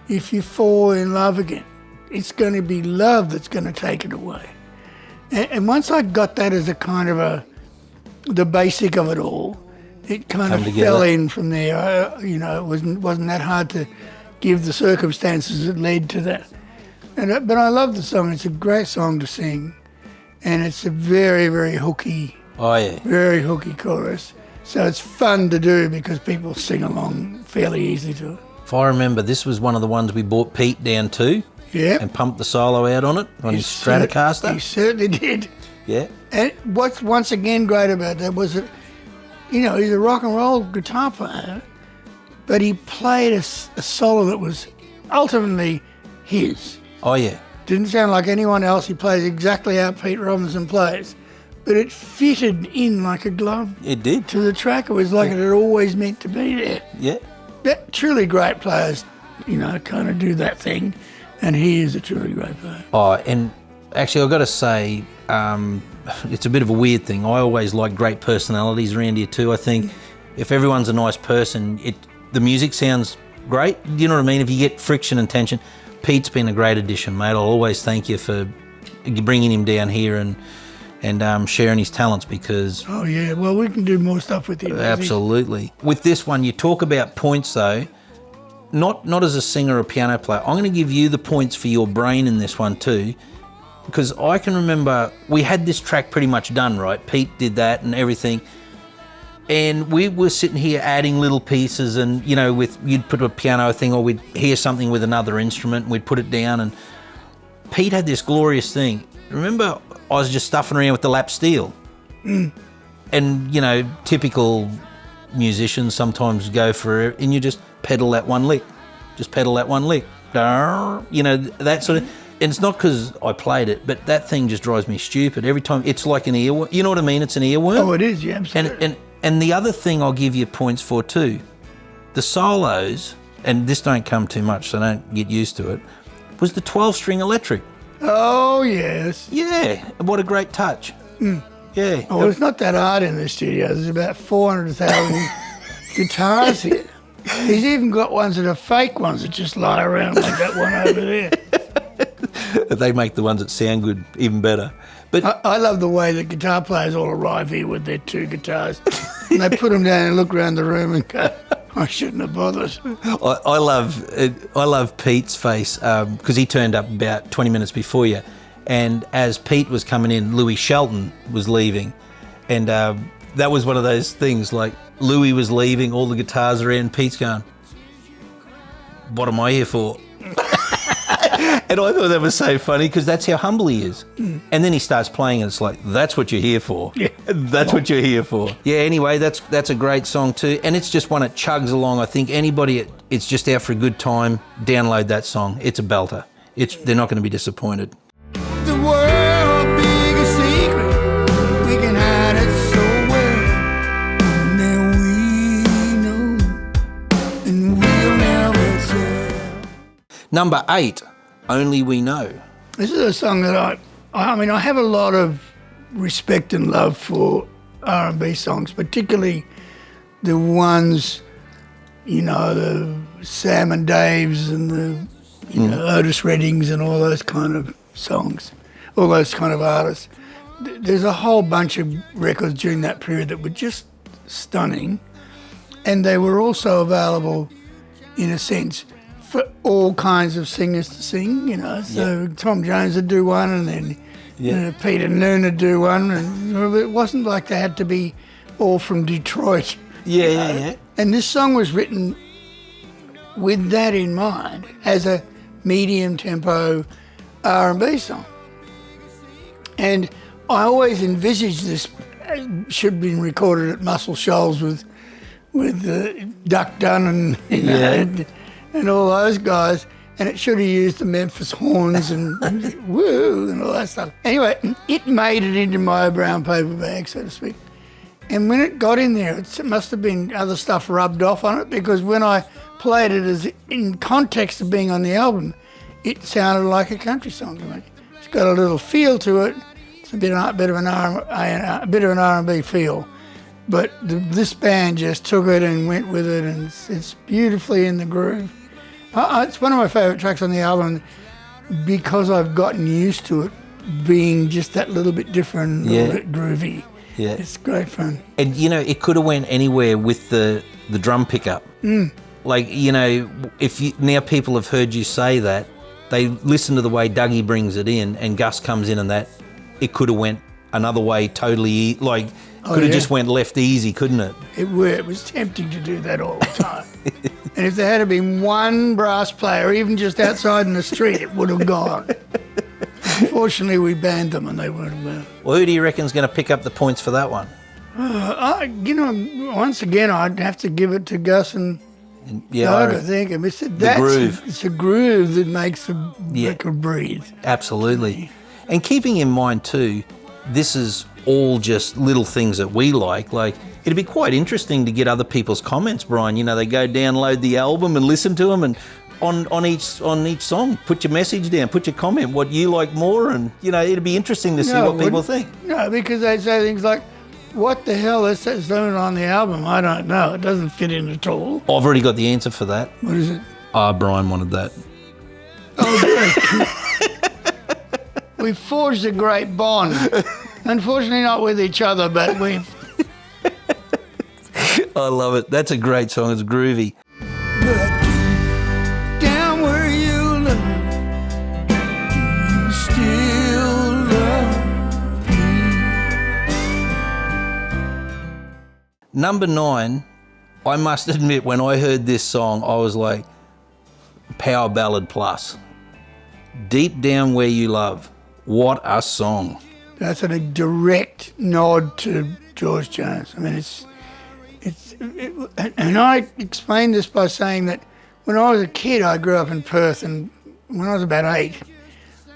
if you fall in love again. It's going to be love that's going to take it away. And once I got that as a kind of the basic of it all, it kind of fell in from there. It wasn't that hard to give the circumstances that led to that. But I love the song. It's a great song to sing, and it's a very, very hooky, very hooky chorus. So it's fun to do because people sing along fairly easily to it. If I remember, this was one of the ones we brought Pete down to. Yeah. And pumped the solo out on it, on his Stratocaster. He certainly did. Yeah. And what's once again great about that was that, he's a rock and roll guitar player, but he played a solo that was ultimately his. Oh, yeah. Didn't sound like anyone else. He plays exactly how Pete Robinson plays. But it fitted in like a glove. It did. To the track. It was like it had always meant to be there. Yeah. That truly great players, kind of do that thing. And he is a truly great player. Oh, and actually, I've got to say, it's a bit of a weird thing. I always like great personalities around here too. I think if everyone's a nice person, the music sounds great. You know what I mean? If you get friction and tension, Pete's been a great addition, mate. I'll always thank you for bringing him down here and sharing his talents because... Oh, yeah. Well, we can do more stuff with him. Absolutely. With this one, you talk about points, though. Not as a singer or piano player. I'm going to give you the points for your brain in this one too, because I can remember we had this track pretty much done, right? Pete did that and everything, and we were sitting here adding little pieces, and you'd put a piano thing, or we'd hear something with another instrument, and we'd put it down, and Pete had this glorious thing. Remember, I was just stuffing around with the lap steel, and typical musicians sometimes go for it, and you just pedal that one lick, that sort of. And it's not because I played it, but that thing just drives me stupid every time. It's like an earworm. You know what I mean? It's an earworm. Oh, it is. Yeah, absolutely. And the other thing I'll give you points for too, the solos, and this don't come too much, so don't get used to it, was the 12-string electric. Oh, yes. Yeah. What a great touch. Yeah. Oh, well, it's not that hard in the studio. There's about 400,000 guitars here. He's even got ones that are fake ones that just lie around like that one over there. They make the ones that sound good even better. But I love the way the guitar players all arrive here with their two guitars. And they put them down and look around the room and go, I shouldn't have bothered. I love Pete's face because he turned up about 20 minutes before you. And as Pete was coming in, Louis Shelton was leaving. And that was one of those things, like Louis was leaving, all the guitars are in, Pete's going, what am I here for? And I thought that was so funny because that's how humble he is. And then he starts playing and it's like, that's what you're here for. Yeah. That's what you're here for. Yeah, anyway, that's a great song too. And it's just one that chugs along. I think anybody, it's just out for a good time, download that song. It's a belter. They're not going to be disappointed. The world biggest secret, we can hide it so well. Only we know, and we'll never tell. Number 8, Only We Know. This is a song that I have a lot of respect and love for R&B songs, particularly the ones, the Sam and Daves and the Otis Reddings and all those kind of songs, all those kind of artists. There's a whole bunch of records during that period that were just stunning, and they were also available, in a sense, for all kinds of singers to sing, So Tom Jones would do one, and then Peter Noon would do one, and it wasn't like they had to be all from Detroit. Yeah. And this song was written with that in mind, as a medium tempo R&B song. And I always envisaged this should have been recorded at Muscle Shoals with Duck Dunn and all those guys, and it should have used the Memphis horns and woo and all that stuff. Anyway, it made it into my brown paper bag, so to speak. And when it got in there, it must have been other stuff rubbed off on it, because when I played it as in context of being on the album, it sounded like a country song to me. It's got a little feel to it. It's a bit of an R&B feel. But this band just took it and went with it, and it's beautifully in the groove. It's one of my favourite tracks on the album because I've gotten used to it being just that little bit different, a little bit groovy. Yeah. It's great fun. And, it could have went anywhere with the drum pickup. Like, you know, now people have heard you say that, they listen to the way Dougie brings it in and Gus comes in and that it could have went another way totally, like, could have just went left easy, couldn't it? It was tempting to do that all the time. And if there had been one brass player, even just outside in the street, it would have gone. Unfortunately, we banned them and they weren't allowed. Well, who do you reckon's going to pick up the points for that one? Once again, I'd have to give it to Gus and Doug, I think. It's the groove. It's a groove that makes the record breathe. Absolutely. And keeping in mind, too, this is all just little things that we like. Like, it'd be quite interesting to get other people's comments, Brian. You know, they go download the album and listen to them, and on each song, put your message down, put your comment, what you like more, and, you know, it'd be interesting to see what people think. No, because they say things like, what the hell is that song on the album? I don't know. It doesn't fit in at all. I've already got the answer for that. What is it? Brian wanted that. Oh, good. We forged a great bond. Unfortunately, not with each other, but we... I love it. That's a great song. It's groovy. But down where you live, do you still love me? Number 9, I must admit, when I heard this song, I was like, power ballad plus. Deep Down Where You Love. What a song. That's a direct nod to George Jones. I mean, and I explained this by saying that when I was a kid, I grew up in Perth, and when I was about 8,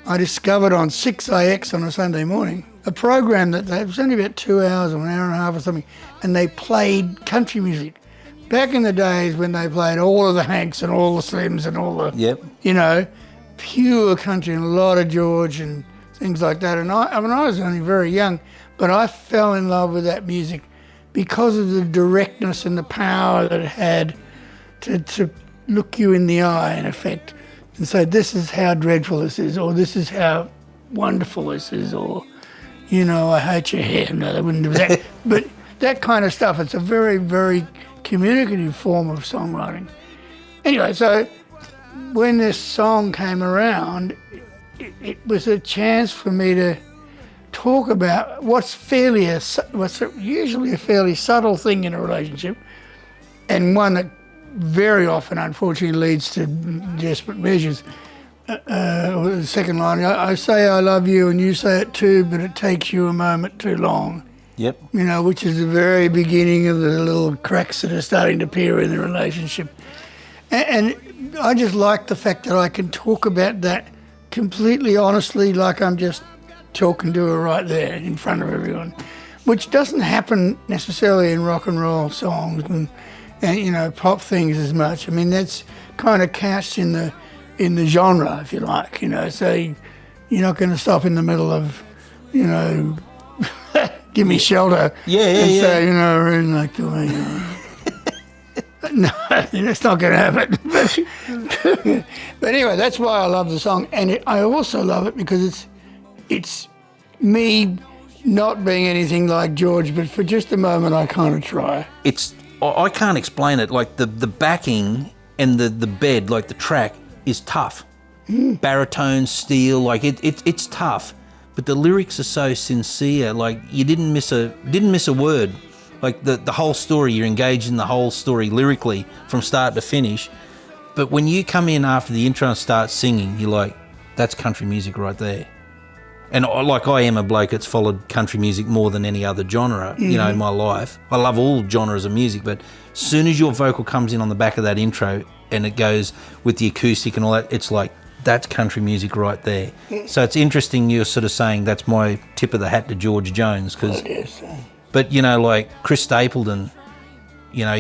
I discovered on 6AX on a Sunday morning a program that it was only about 2 hours or an hour and a half or something, and they played country music. Back in the days when they played all of the Hanks and all the Slims and all the, you know, pure country, and a lot of George and things like that. And I was only very young, but I fell in love with that music because of the directness and the power that it had to look you in the eye, in effect, and say, this is how dreadful this is, or this is how wonderful this is, or, you know, I hate your hair. No, they wouldn't do that. But that kind of stuff, it's a very, very communicative form of songwriting. Anyway, so when this song came around, it was a chance for me to talk about what's usually a fairly subtle thing in a relationship, and one that very often, unfortunately, leads to desperate measures. The second line, I say I love you and you say it too, but it takes you a moment too long. Yep. You know, which is the very beginning of the little cracks that are starting to appear in the relationship. And I just like the fact that I can talk about that completely honestly, like I'm just talking to her right there in front of everyone, which doesn't happen necessarily in rock and roll songs and you know, pop things as much. I mean, that's kind of couched in the genre, if you like, you know. So you're not going to stop in the middle of, you know, give me shelter. And say, you know, I really like the way you are. No, that's not going to happen. But anyway, that's why I love the song, and I also love it because it's me not being anything like George, but for just a moment I kind of try. I can't explain it. Like the backing and the bed, like the track, is tough. Baritone, steel, like it's tough. But the lyrics are so sincere. Like you didn't miss a word. Like the whole story, you're engaged in the whole story lyrically from start to finish. But when you come in after the intro and start singing, you're like, that's country music right there. And like I am a bloke that's followed country music more than any other genre, you know, in my life. I love all genres of music, but as soon as your vocal comes in on the back of that intro and it goes with the acoustic and all that, it's like, that's country music right there. So it's interesting you're sort of saying that's my tip of the hat to George Jones. But, you know, like Chris Stapleton, you know,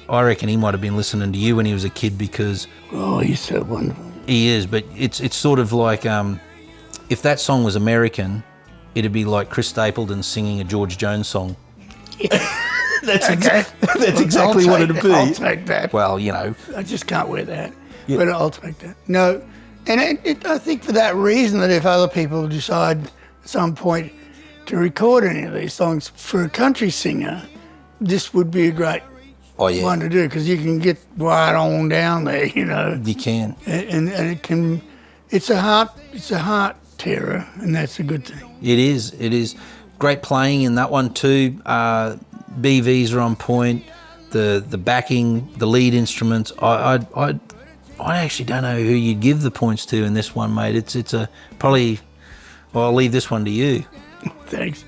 I reckon he might have been listening to you when he was a kid because... Oh, he's so wonderful. He is, but it's sort of like... if that song was American, it'd be like Chris Stapleton singing a George Jones song. That's exactly what it'd be. I'll take that. Well, you know. I just can't wear that, but I'll take that. No, and I think for that reason that if other people decide at some point to record any of these songs for a country singer, this would be a great Oh, yeah. one to do because you can get right on down there, you know. You can. And it can, it's a heart terror, and that's a good thing. It is. Great playing in that one too. BVs are on point. The backing, the lead instruments. I actually don't know who you'd give the points to in this one, mate. It's a probably. Well, I'll leave this one to you. Thanks.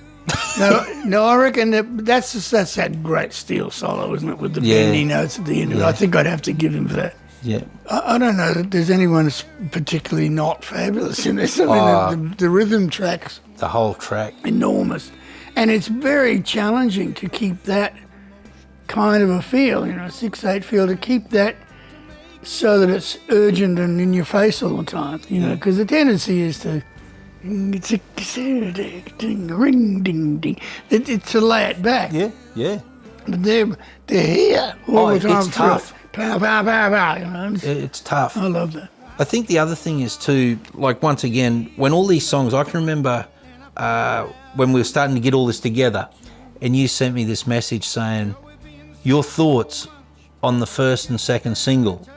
No, I reckon that's that great steel solo, isn't it, with the bendy notes at the end of it. I think I'd have to give him for that. Yeah. I don't know that there's anyone that's particularly not fabulous in this. I mean, the rhythm tracks. The whole track. Enormous. And it's very challenging to keep that kind of a feel, 6/8 feel, to keep that so that it's urgent and in your face all the time, because the tendency is to it's ring ding ding. It's to lay it back. Yeah. But they're here all the time. It's tough. Pow, pow, pow, pow, It's tough. I love that. I think the other thing is too, like once again, when all these songs, I can remember when we were starting to get all this together, and you sent me this message saying your thoughts on the first and second single.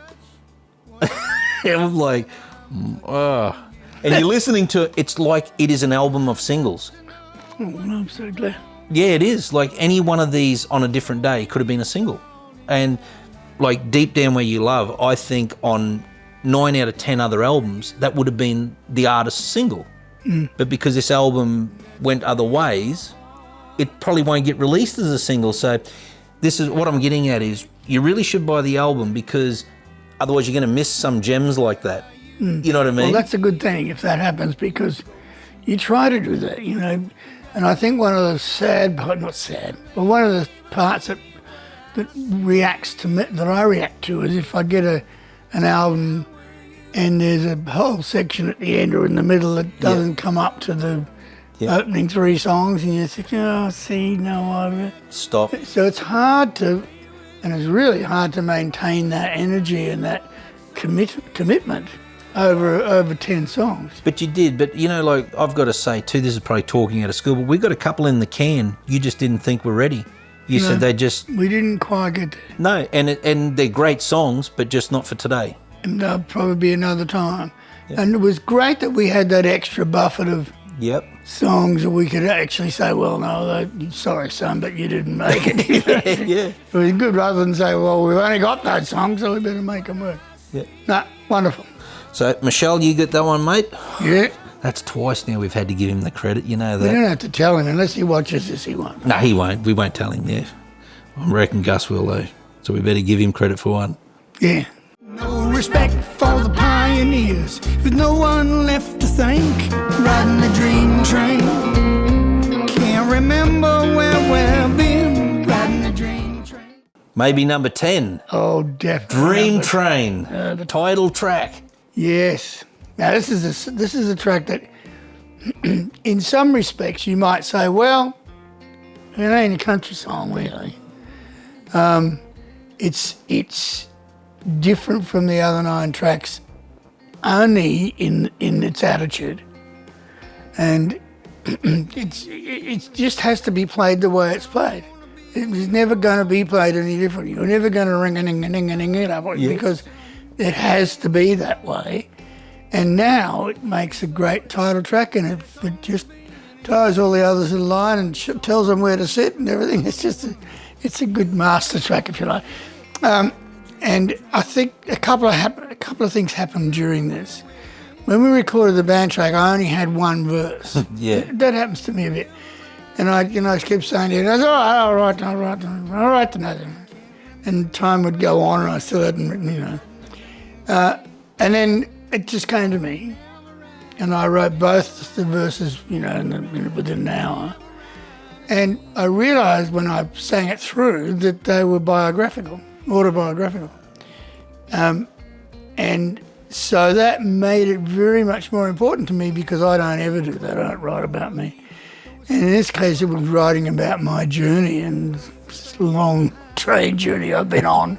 And I'm like, oh. And you're listening to it, it's like it is an album of singles. Oh, I'm so glad. Yeah, it is. Like any one of these on a different day could have been a single. And like Deep Down Where You Love, I think on 9 out of 10 other albums, that would have been the artist's single. But because this album went other ways, it probably won't get released as a single. So this is what I'm getting at is you really should buy the album because otherwise you're going to miss some gems like that. You know what I mean? Well, that's a good thing if that happens because you try to do that, And I think one of the one of the parts that reacts to me, that I react to is if I get an album and there's a whole section at the end or in the middle that doesn't come up to the opening 3 songs, and you think, Stop. So it's it's really hard to maintain that energy and that commitment over 10 songs. But you did. But, like I've got to say too, this is probably talking out of school, but we got a couple in the can you just didn't think were ready. You said they just... We didn't quite get there. No, and they're great songs, but just not for today. And there'll probably be another time. Yep. And it was great that we had that extra buffet of songs that we could actually say, well, no, sorry, son, but you didn't make it. Yeah. It was good rather than say, well, we've only got those songs, so we better make them work. Yeah. No, wonderful. So, Michelle, you got that one, mate? Yeah. That's twice now we've had to give him the credit, you know that. We don't have to tell him unless he watches this, he won't. No, he won't. We won't tell him, I reckon Gus will, though. So we better give him credit for one. Yeah. No respect for the pioneers, with no one left to thank. Riding the dream train. Can't remember where we've been. Riding the dream train. Maybe number 10. Oh, definitely. Dream Train. The title track. Yes. Now this is a track that, in some respects, you might say, well, it ain't a country song really. It's different from the other 9 tracks, only in its attitude, and it just has to be played the way it's played. It's never going to be played any different. You're never going to ring-a-ning-a-ning-a-ning it up because it has to be that way. And now it makes a great title track, and it just ties all the others in line and tells them where to sit and everything. It's just it's a good master track, if you like. And I think a couple of things happened during this. When we recorded the band track, I only had one verse. That happens to me a bit. And I kept saying to him, all right, another. And time would go on, and I still hadn't written, and then it just came to me, and I wrote both the verses, within an hour. And I realised when I sang it through that they were autobiographical. And so that made it very much more important to me because I don't ever do that. I don't write about me. And in this case, it was writing about my journey and this long train journey I've been on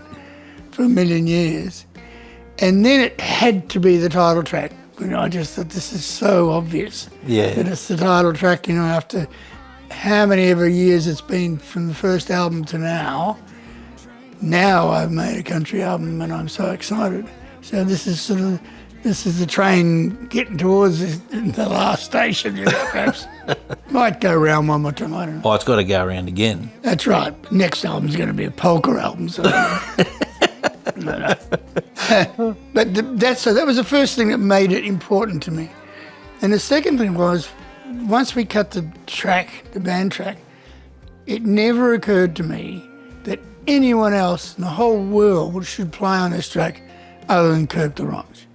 for 1,000,000 years. And then it had to be the title track. I just thought this is so obvious that it's the title track, after how many ever years it's been from the first album to now. now I've made a country album and I'm so excited. So this is the train getting towards the last station, you know, perhaps. Might go around one more time, I don't know. Oh, it's got to go around again. That's right. Next album's going to be a polka album. So no. But that was the first thing that made it important to me. And the second thing was, once we cut the band track, it never occurred to me that anyone else in the whole world should play on this track other than Kirk LaRange.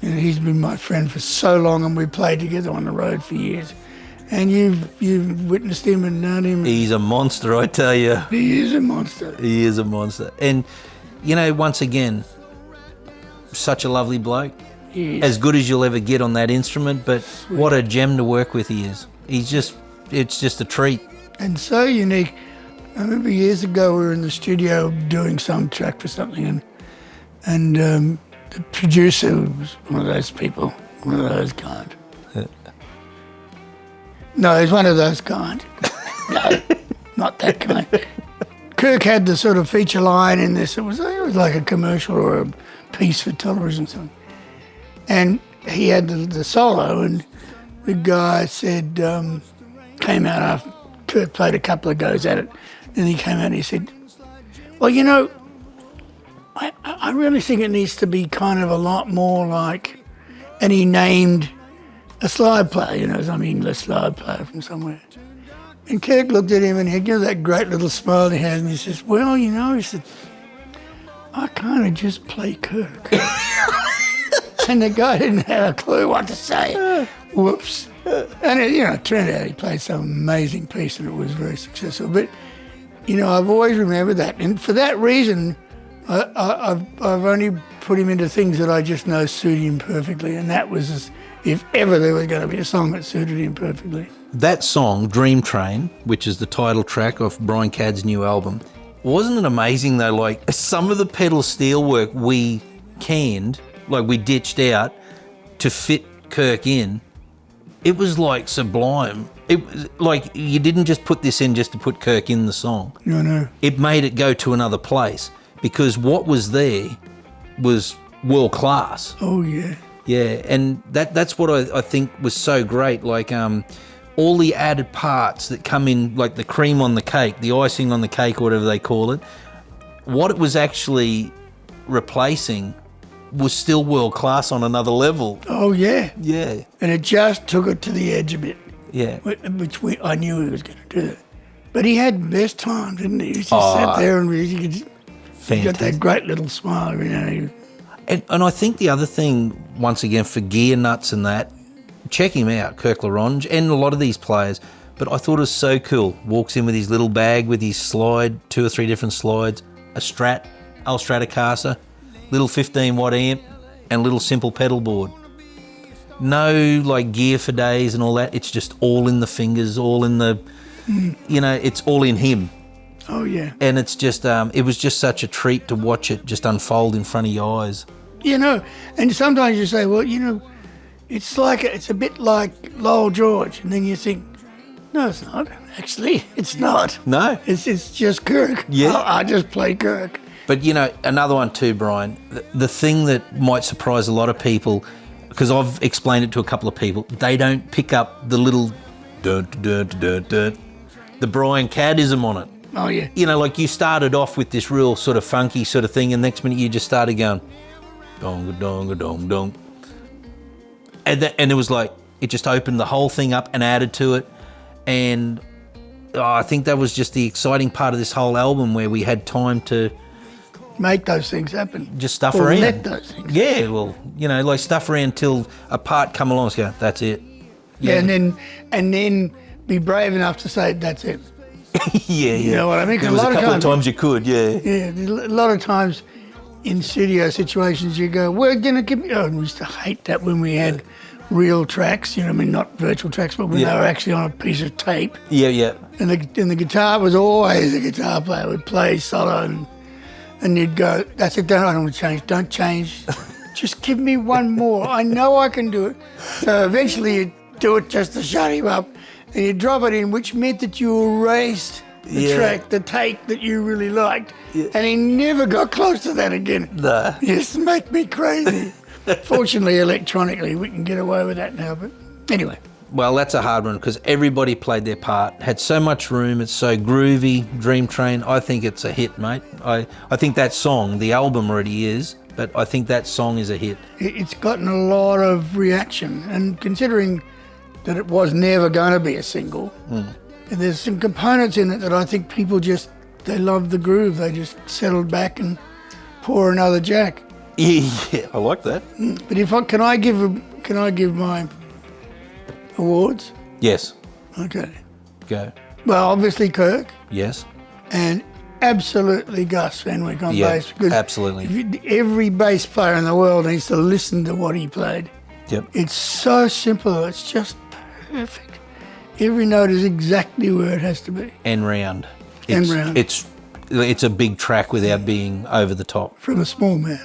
You know, he's been my friend for so long, and we played together on the road for years. And you've witnessed him and known him. He's a monster, I tell you. He is a monster. He is a monster. And, you know, once again, such a lovely bloke. As good as you'll ever get on that instrument, but what a gem to work with he is. It's just a treat. And so unique. I remember years ago we were in the studio doing some track for something, and the producer was one of those people, one of those kind. No, he's one of those kind. No, not that kind. Kirk had the sort of feature line in this. It was like a commercial or a piece for television or something. And he had the solo, and the guy said, came out after Kurt played a couple of goes at it, and he came out and he said, well, you know, I really think it needs to be kind of a lot more like, and he named a slide player, you know, some English slide player from somewhere. And Kirk looked at him and he gave that great little smile he had, and he says, well, you know, he said, I kind of just play Kirk. And the guy didn't have a clue what to say. Whoops. And it turned out he played some amazing piece and it was very successful. But, you know, I've always remembered that. And for that reason, I've only put him into things that I just know suit him perfectly. And that was, if ever there was going to be a song that suited him perfectly. That song, Dream Train, which is the title track of BrianCadd's new album, wasn't it amazing though? Like, some of the pedal steel work we canned, like we ditched out to fit Kirk in, it was like sublime. It was like you didn't just put this in just to put Kirk in the song. No. It made it go to another place because what was there was world class. Oh, yeah. Yeah, and that's what I think was so great. Like all the added parts that come in, like the cream on the cake, the icing on the cake, or whatever they call it, what it was actually replacing was still world class on another level. Oh, yeah. Yeah. And it just took it to the edge a bit. Yeah. Which I knew he was going to do that. But he had the best time, didn't he? He just sat there and he got that great little smile, you know. And I think the other thing, once again, for gear nuts and that, check him out, Kirk LaRange, and a lot of these players. But I thought it was so cool. Walks in with his little bag with his slide, 2 or 3 different slides, a Strat, old Stratocaster, little 15-watt amp, and little simple pedal board. No, like, gear for days and all that. It's just all in the fingers, all in the, you know, it's all in him. Oh, yeah. And it's just, it was just such a treat to watch it just unfold in front of your eyes. You know, and sometimes you say, well, you know, it's a bit like Lowell George. And then you think, no, it's not. Actually, it's not. No. It's just Kirk. Yeah. I just play Kirk. But, you know, another one too, Brian, the thing that might surprise a lot of people, because I've explained it to a couple of people, they don't pick up the little the BrianCaddism on it. Oh, yeah. You know, like you started off with this real sort of funky sort of thing, and next minute you just started going, dong-a-dong-a-dong-dong. And it was like, it just opened the whole thing up and added to it. And I think that was just the exciting part of this whole album, where we had time to make those things happen. Just stuff or around. Let those things yeah, happen. Well, you know, like stuff around till a part come along and go, that's it. Yeah, and then be brave enough to say, that's it. Yeah. You know what I mean? There was a couple of times you could, yeah. Yeah, a lot of times in studio situations you go, we're going to give you... Oh, we used to hate that when we had real tracks, you know, I mean, not virtual tracks, but when they were actually on a piece of tape. Yeah. And the guitar was always the guitar player would play solo and you'd go, that's it, I don't want to change, don't change. Just give me one more. I know I can do it. So eventually you'd do it just to shut him up. And you drop it in, which meant that you erased track, the take that you really liked, and he never got close to that again. Nah. Just make me crazy. Fortunately, electronically, we can get away with that now, but anyway. Well, that's a hard one because everybody played their part, had so much room, it's so groovy, Dream Train. I think it's a hit, mate. I think that song, the album already is, but I think that song is a hit. It's gotten a lot of reaction, and considering that it was never going to be a single, there's some components in it that I think people just, they love the groove. They just settled back and pour another jack. Yeah, I like that. But can I give my awards? Yes. Okay. Go. Well, obviously Kirk, Yes. and absolutely Gus Fenwick on bass. Because absolutely. every bass player in the world needs to listen to what he played. Yep. It's so simple. It's just perfect. Every note is exactly where it has to be. And round. And round. It's a big track without being over the top. From a small man.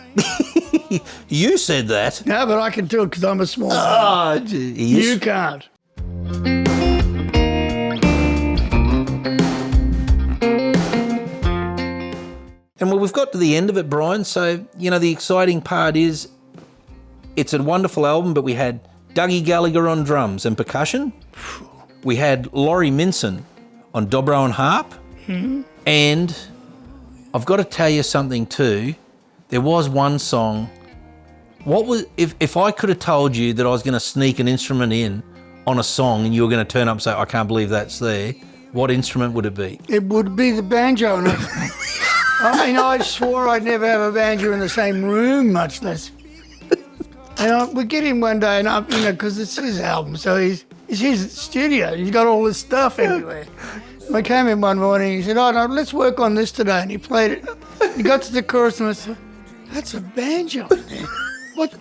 You said that. No, but I can do it because I'm a small man. Oh, gee. You can't. And well, we've got to the end of it, Brian. So, the exciting part is it's a wonderful album, but we had Dougie Gallagher on drums and percussion. We had Laurie Minson on dobro and harp. And I've got to tell you something too. There was one song. What was if I could have told you that I was going to sneak an instrument in on a song and you were going to turn up and say, I can't believe that's there, what instrument would it be? It would be the banjo. And I swore I'd never have a banjo in the same room, much less. And we get him one day, and because it's his album, so it's his studio. He's got all this stuff everywhere. We came in one morning, he said, oh, no, let's work on this today. And he played it. He got to the chorus and I said, that's a banjo in there. What?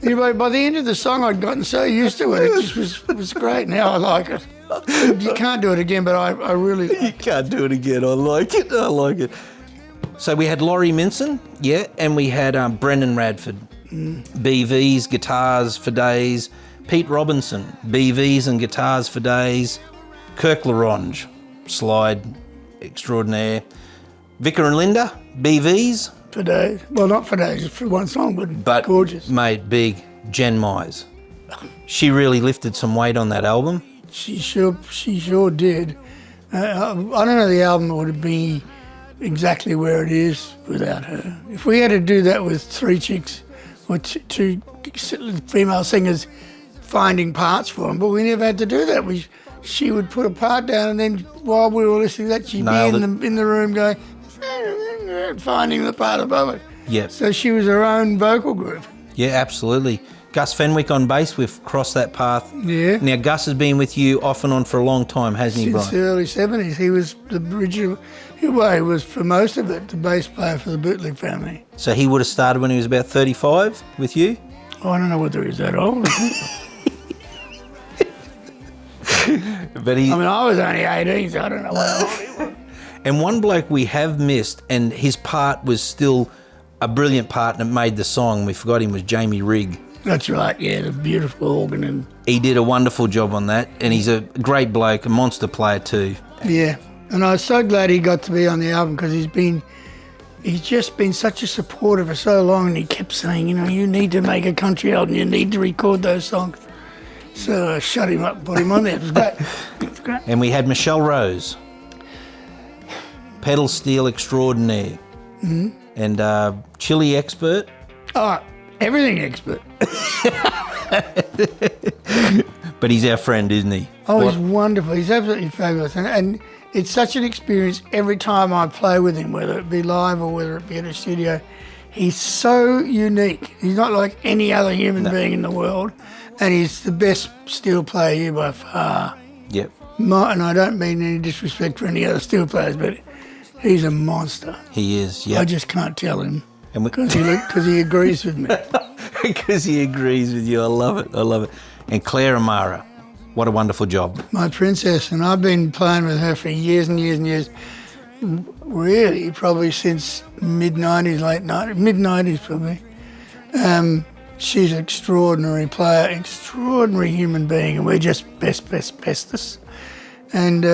Anyway, by the end of the song, I'd gotten so used to it. It just was great. Now I like it. You can't do it again, but I really like it. You can't do it again. I like it. So we had Laurie Minson, and we had Brendan Radford. BVs, guitars for days. Pete Robinson, BVs and guitars for days. Kirk Laronge, slide extraordinaire. Vicar and Linda, BVs. For days. Well, not for days, just for one song, but gorgeous. Mate, big. Jen Mize. She really lifted some weight on that album. She sure did. I don't know the album would be exactly where it is without her. If we had to do that with three chicks or two female singers finding parts for them, but we never had to do that. She would put a part down, and then while we were listening to that, she'd be in the room going, finding the part above it. Yep. So she was her own vocal group. Yeah, absolutely. Gus Fenwick on bass, we've crossed that path. Yeah. Now, Gus has been with you off and on for a long time, hasn't he, Brian? Since the early 70s. He was the original, he was for most of it the bass player for the Bootleg Family. So he would have started when he was about 35 with you? Oh, I don't know whether he's that old. But I was only 18, so I don't know what old he was. And one bloke we have missed, and his part was still a brilliant part and it made the song, we forgot him, was Jamie Rigg. That's right, yeah, the beautiful organ. And he did a wonderful job on that, and he's a great bloke, a monster player too. Yeah, and I was so glad he got to be on the album because he's just been such a supporter for so long, and he kept saying, you need to make a country album, you need to record those songs. So I shut him up and put him on there. It was great. And we had Michelle Rose, pedal steel extraordinaire, and chili expert. Oh, everything expert. But he's our friend, isn't he? Oh, he's wonderful. He's absolutely fabulous. And it's such an experience every time I play with him, whether it be live or whether it be in a studio. He's so unique. He's not like any other human being in the world. And he's the best steel player here by far. Yep. And I don't mean any disrespect for any other steel players, but he's a monster. He is, yeah. I just can't tell him because he agrees with me. Because he agrees with you. I love it. And Claire Amara, what a wonderful job. My princess, and I've been playing with her for years and years and years. Really, probably since mid-90s, mid-90s probably. She's an extraordinary player, extraordinary human being, and we're just bestest. And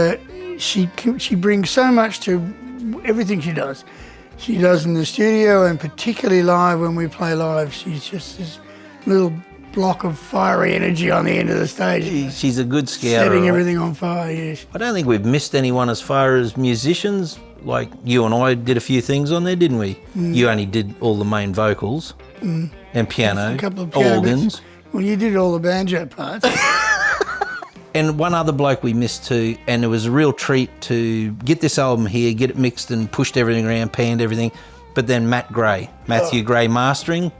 she brings so much to everything she does. She does in the studio and particularly live when we play live. She's just this little block of fiery energy on the end of the stage. She's a good scouter. Setting right? everything on fire, yes. I don't think we've missed anyone as far as musicians. Like you and I did a few things on there, didn't we? You only did all the main vocals and piano, A couple of piano organs. bits. Well, you did all the banjo parts. And one other bloke we missed too, and it was a real treat to get this album here, get it mixed and pushed everything around, panned everything. But then Matthew Gray mastering,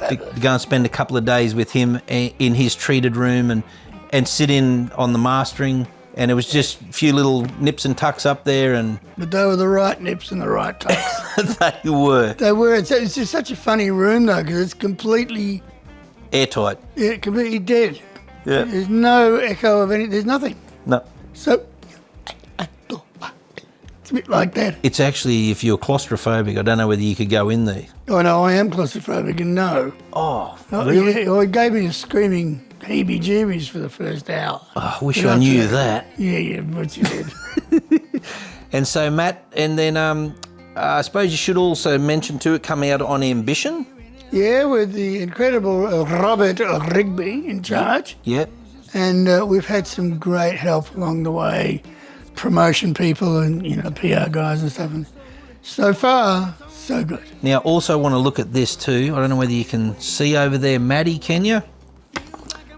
to go and spend a couple of days with him in his treated room and sit in on the mastering. And it was just a few little nips and tucks up there, and But they were the right nips and the right tucks. they were They were. It's just such a funny room though, because it's completely airtight. dead. Yeah. There's no echo of any. There's nothing. No. So it's a bit like that. It's actually, if you're claustrophobic, I don't know whether you could go in there. Oh no, I am claustrophobic, and no. Oh, Really? Yeah, it gave me a screaming heebie-jeebies for the first hour. I wish I knew that. Yeah, but you did. And so, Matt, and then I suppose you should also mention too, it coming out on Ambition. Yeah, with the incredible Robert Rigby in charge. Yep. And we've had some great help along the way, promotion people and, PR guys and stuff. And so far, so good. Now, also want to look at this too. I don't know whether you can see over there, Maddie, can you?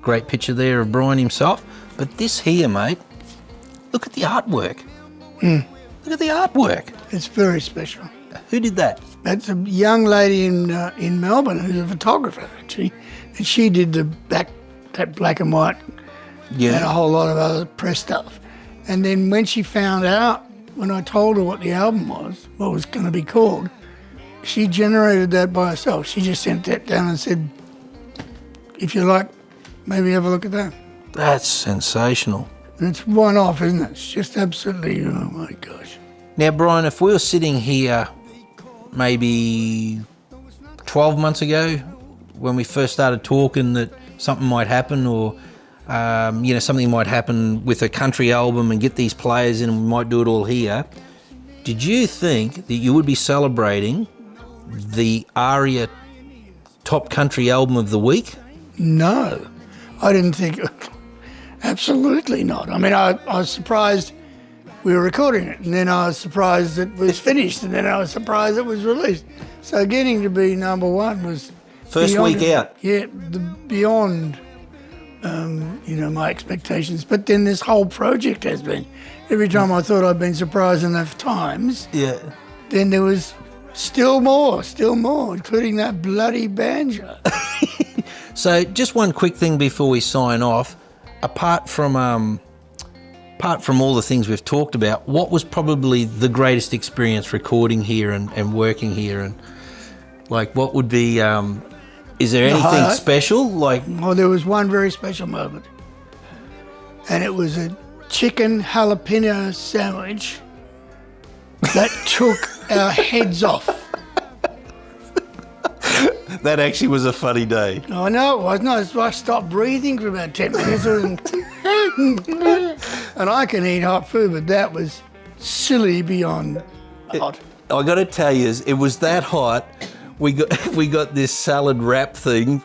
Great picture there of Brian himself. But this here, mate, look at the artwork. Look at the artwork. It's very special. Who did that? That's a young lady in Melbourne who's a photographer, actually. And she did that black and white and a whole lot of other press stuff. And then when she found out, when I told her what the album was, what it was going to be called, she generated that by herself. She just sent that down and said, if you like, maybe have a look at that. That's sensational. And it's one-off, isn't it? It's just absolutely, oh my gosh. Now, Brian, if we were sitting here maybe 12 months ago when we first started talking that something might happen or, something might happen with a country album and get these players in and we might do it all here, did you think that you would be celebrating the Aria top country album of the week? No, I didn't think, absolutely not. I mean, I was surprised we were recording it, and then I was surprised it was finished, and then I was surprised it was released. So getting to be number one was First week out. Yeah, beyond, my expectations. But then this whole project has been. Every time I thought I'd been surprised enough times, then there was still more, including that bloody banjo. So just one quick thing before we sign off. Apart from all the things we've talked about, what was probably the greatest experience recording here and working here? And like, what would be, is there anything highlight? special? Like, Well, there was one very special moment, and it was a chicken jalapeno sandwich that took our heads off. that actually was a funny day. I know it was. No, I stopped breathing for about 10 minutes. And I can eat hot food, but that was silly beyond hot. I got to tell you, it was that hot. We got this salad wrap thing.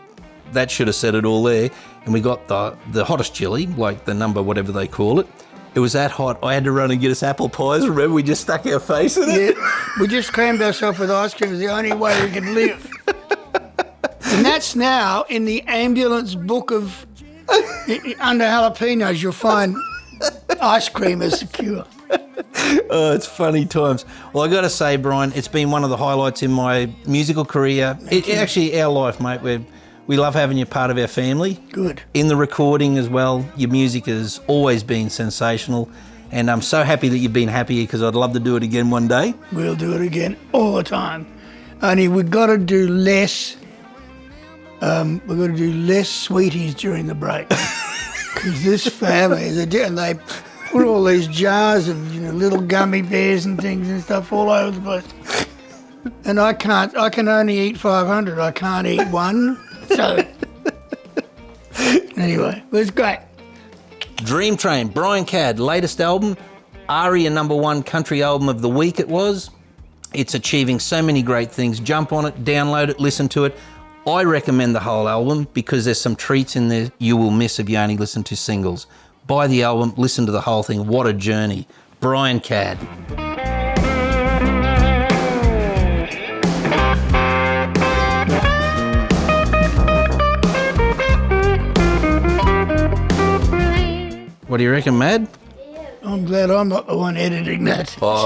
That should have said it all there. And we got the hottest chili, like the number, whatever they call it. It was that hot. I had to run and get us apple pies. Remember, we just stuck our face in it? Yeah, we just crammed ourselves with ice cream. It was the only way we could live. And that's now in the ambulance book of under jalapenos. You'll find ice cream is secure. Oh, it's funny times. Well, I got to say, Brian, it's been one of the highlights in my musical career. Actually, our life, mate. We love having you part of our family. Good. In the recording as well, your music has always been sensational. And I'm so happy that you've been happy because I'd love to do it again one day. We'll do it again all the time. Only we've got to do less. We've got to do less sweeties during the break. Because this family, and they put all these jars of little gummy bears and things and stuff all over the place. And I can only eat 500. I can't eat one. So anyway, it was great. Dream Train, BrianCadd, latest album. Aria #1 country album of the week it was. It's achieving so many great things. Jump on it, download it, listen to it. I recommend the whole album because there's some treats in there you will miss if you only listen to singles. Buy the album, listen to the whole thing. What a journey. BrianCadd. What do you reckon, Mad? I'm glad I'm not the one editing that. Oh.